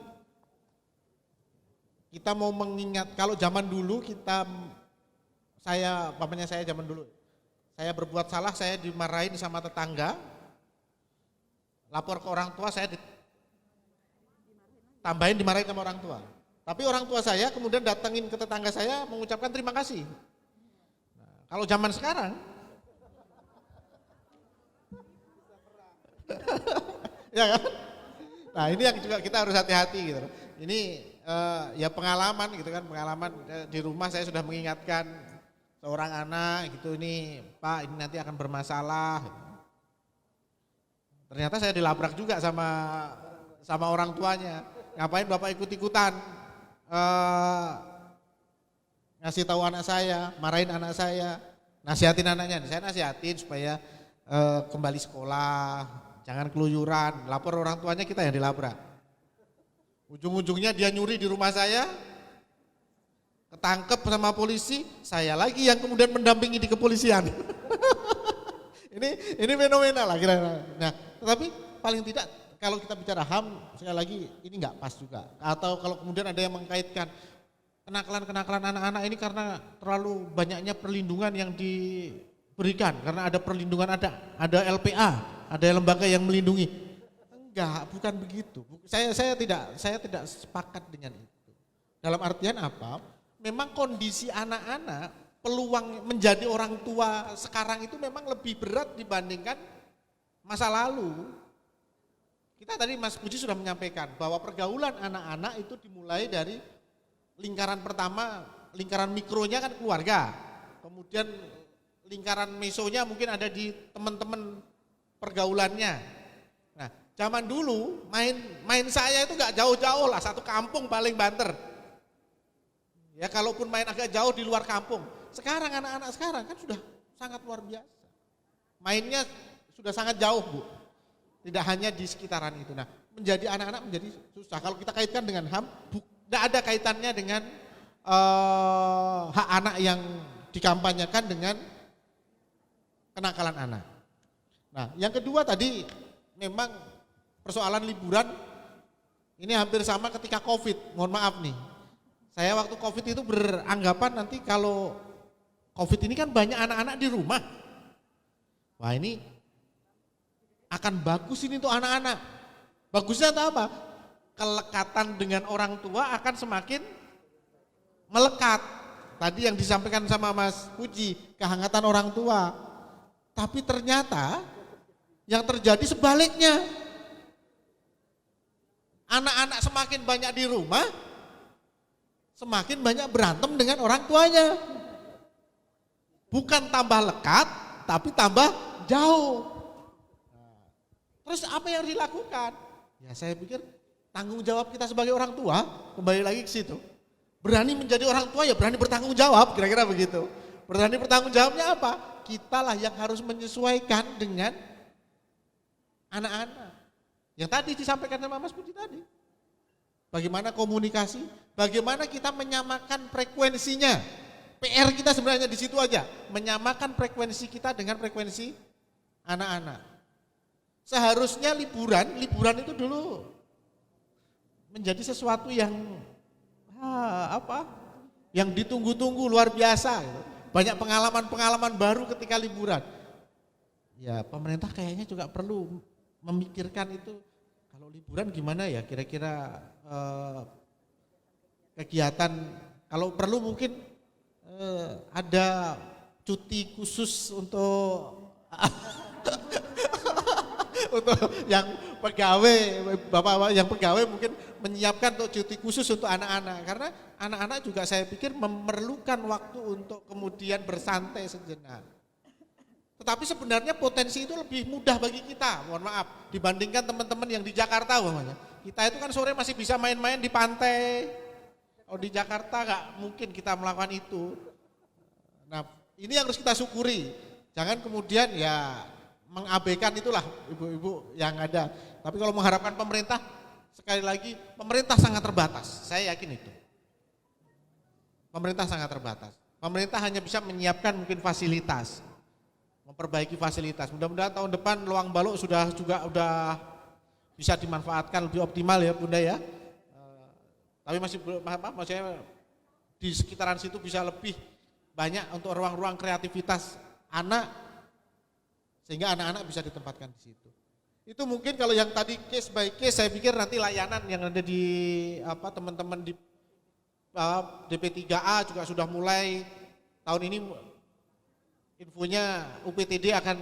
Kita mau mengingat, kalau zaman dulu saya zaman dulu. Saya berbuat salah, saya dimarahin sama tetangga. Lapor ke orang tua, saya tambahin dimarahin sama orang tua. Tapi orang tua saya kemudian datengin ke tetangga saya mengucapkan terima kasih. Nah, kalau zaman sekarang, ya kan? Nah ini yang juga kita harus hati-hati gitu. Ini ya pengalaman gitu kan, pengalaman di rumah saya sudah mengingatkan seorang anak gitu, ini Pak ini nanti akan bermasalah. Ternyata saya dilabrak juga sama orang tuanya. Ngapain Bapak ikut-ikutan ngasih tahu anak saya, marahin anak saya, nasihatin anaknya. Saya nasihatin supaya kembali sekolah, jangan keluyuran, lapor orang tuanya, kita yang dilabrak. Ujung-ujungnya dia nyuri di rumah saya, ketangkep sama polisi, saya lagi yang kemudian mendampingi di kepolisian. ini fenomena lah kira-kira. Nah, tetapi paling tidak kalau kita bicara HAM, sekali lagi ini nggak pas juga. Atau kalau kemudian ada yang mengkaitkan kenakalan anak-anak ini karena terlalu banyaknya perlindungan yang diberikan, karena ada perlindungan, ada LPA, ada lembaga yang melindungi. Enggak, bukan begitu. Saya tidak sepakat dengan itu. Dalam artian apa? Memang kondisi anak-anak, peluang menjadi orang tua sekarang itu memang lebih berat dibandingkan masa lalu. Kita tadi Mas Puji sudah menyampaikan bahwa pergaulan anak-anak itu dimulai dari lingkaran pertama, lingkaran mikronya kan keluarga. Kemudian lingkaran mesonya mungkin ada di teman-teman pergaulannya. Nah, zaman dulu main saya itu enggak jauh-jauh lah, satu kampung paling banter. Ya kalaupun main agak jauh di luar kampung. Sekarang anak-anak sekarang kan sudah sangat luar biasa. Mainnya sudah sangat jauh, Bu. Tidak hanya di sekitaran itu. Nah, menjadi anak-anak menjadi susah. Kalau kita kaitkan dengan HAM, tidak ada kaitannya dengan hak anak yang dikampanyekan dengan kenakalan anak. Nah, yang kedua tadi memang persoalan liburan ini hampir sama ketika COVID. Mohon maaf nih. Saya waktu COVID itu beranggapan nanti kalau COVID ini kan banyak anak-anak di rumah. Wah ini akan bagus ini untuk anak-anak. Bagusnya atau apa? Kelekatan dengan orang tua akan semakin melekat. Tadi yang disampaikan sama Mas Puji, kehangatan orang tua. Tapi ternyata yang terjadi sebaliknya. Anak-anak semakin banyak di rumah, semakin banyak berantem dengan orang tuanya. Bukan tambah lekat, tapi tambah jauh. Terus apa yang dilakukan? Ya saya pikir tanggung jawab kita sebagai orang tua, kembali lagi ke situ. Berani menjadi orang tua ya berani bertanggung jawab, kira-kira begitu. Berani bertanggung jawabnya apa? Kitalah yang harus menyesuaikan dengan anak-anak. Yang tadi disampaikan sama Mas Budi tadi. Bagaimana komunikasi, bagaimana kita menyamakan frekuensinya. PR kita sebenarnya di situ aja, menyamakan frekuensi kita dengan frekuensi anak-anak. Seharusnya liburan itu dulu menjadi sesuatu yang yang ditunggu-tunggu luar biasa. Gitu. Banyak pengalaman-pengalaman baru ketika liburan. Ya pemerintah kayaknya juga perlu memikirkan itu. Kalau liburan gimana ya kira-kira kegiatan, kalau perlu mungkin ada cuti khusus untuk untuk yang pegawai, bapak-bapak yang pegawai mungkin menyiapkan untuk cuti khusus untuk anak-anak. Karena anak-anak juga saya pikir memerlukan waktu untuk kemudian bersantai sejenak. Tetapi sebenarnya potensi itu lebih mudah bagi kita, mohon maaf, dibandingkan teman-teman yang di Jakarta umpamanya. Kita itu kan sore masih bisa main-main di pantai. Kalau di Jakarta nggak mungkin kita melakukan itu. Nah ini yang harus kita syukuri. Jangan kemudian ya mengabaikan itulah ibu-ibu yang ada. Tapi kalau mengharapkan pemerintah, sekali lagi pemerintah sangat terbatas. Saya yakin itu. Pemerintah sangat terbatas. Pemerintah hanya bisa menyiapkan mungkin fasilitas, memperbaiki fasilitas. Mudah-mudahan tahun depan Loang Baluk sudah bisa dimanfaatkan lebih optimal ya Bunda ya. Tapi masih maksudnya di sekitaran situ bisa lebih banyak untuk ruang-ruang kreativitas anak, sehingga anak-anak bisa ditempatkan di situ. Itu mungkin kalau yang tadi case by case, saya pikir nanti layanan yang ada di teman-teman di DP3A juga sudah mulai tahun ini, infonya UPTD akan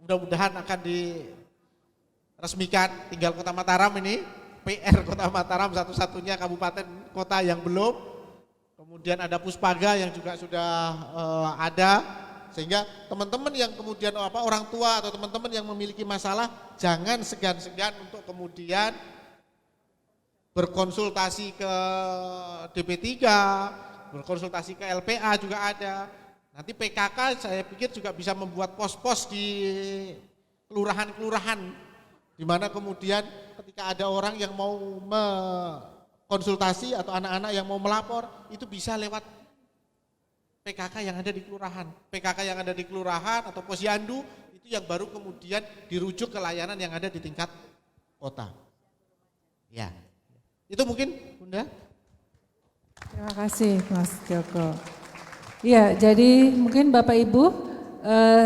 mudah-mudahan akan diresmikan. Tinggal Kota Mataram ini, PR Kota Mataram satu-satunya kabupaten kota yang belum. Kemudian ada Puspaga yang juga sudah ada, sehingga teman-teman yang kemudian orang tua atau teman-teman yang memiliki masalah jangan segan-segan untuk kemudian berkonsultasi ke DP3, berkonsultasi ke LPA juga ada. Nanti PKK saya pikir juga bisa membuat pos-pos di kelurahan-kelurahan, di mana kemudian ketika ada orang yang mau konsultasi atau anak-anak yang mau melapor, itu bisa lewat PKK yang ada di kelurahan. PKK yang ada di kelurahan atau posyandu itu yang baru kemudian dirujuk ke layanan yang ada di tingkat kota. Ya, itu mungkin Bunda. Terima kasih Mas Joko. Iya, jadi mungkin Bapak Ibu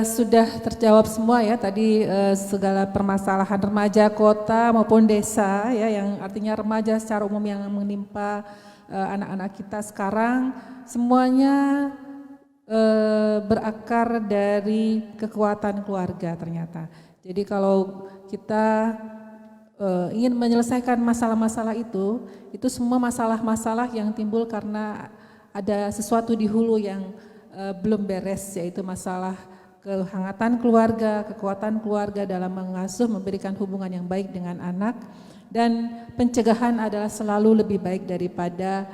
sudah terjawab semua ya tadi segala permasalahan remaja kota maupun desa ya, yang artinya remaja secara umum yang menimpa anak-anak kita sekarang semuanya berakar dari kekuatan keluarga ternyata. Jadi kalau kita ingin menyelesaikan masalah-masalah itu semua masalah-masalah yang timbul karena ada sesuatu di hulu yang belum beres, yaitu masalah kehangatan keluarga, kekuatan keluarga dalam mengasuh, memberikan hubungan yang baik dengan anak, dan pencegahan adalah selalu lebih baik daripada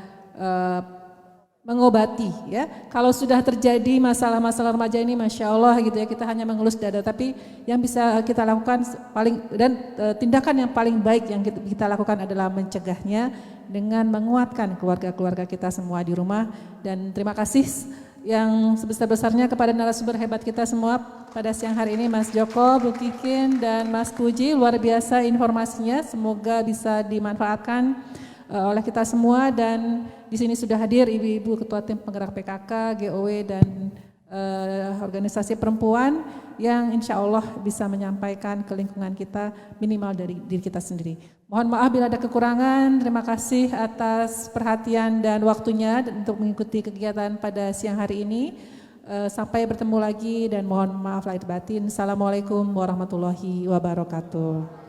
mengobati ya. Kalau sudah terjadi masalah-masalah remaja ini, Masya Allah gitu ya, kita hanya mengelus dada, tapi yang bisa kita lakukan tindakan yang paling baik yang kita lakukan adalah mencegahnya dengan menguatkan keluarga-keluarga kita semua di rumah. Dan terima kasih yang sebesar-besarnya kepada narasumber hebat kita semua pada siang hari ini, Mas Joko, Bu Kikin, dan Mas Puji. Luar biasa informasinya, semoga bisa dimanfaatkan oleh kita semua. Dan di sini sudah hadir ibu-ibu ketua tim penggerak PKK, GOW, dan organisasi perempuan yang insya Allah bisa menyampaikan ke lingkungan kita minimal dari diri kita sendiri. Mohon maaf bila ada kekurangan. Terima kasih atas perhatian dan waktunya untuk mengikuti kegiatan pada siang hari ini. Sampai bertemu lagi dan mohon maaf lahir batin. Assalamualaikum warahmatullahi wabarakatuh.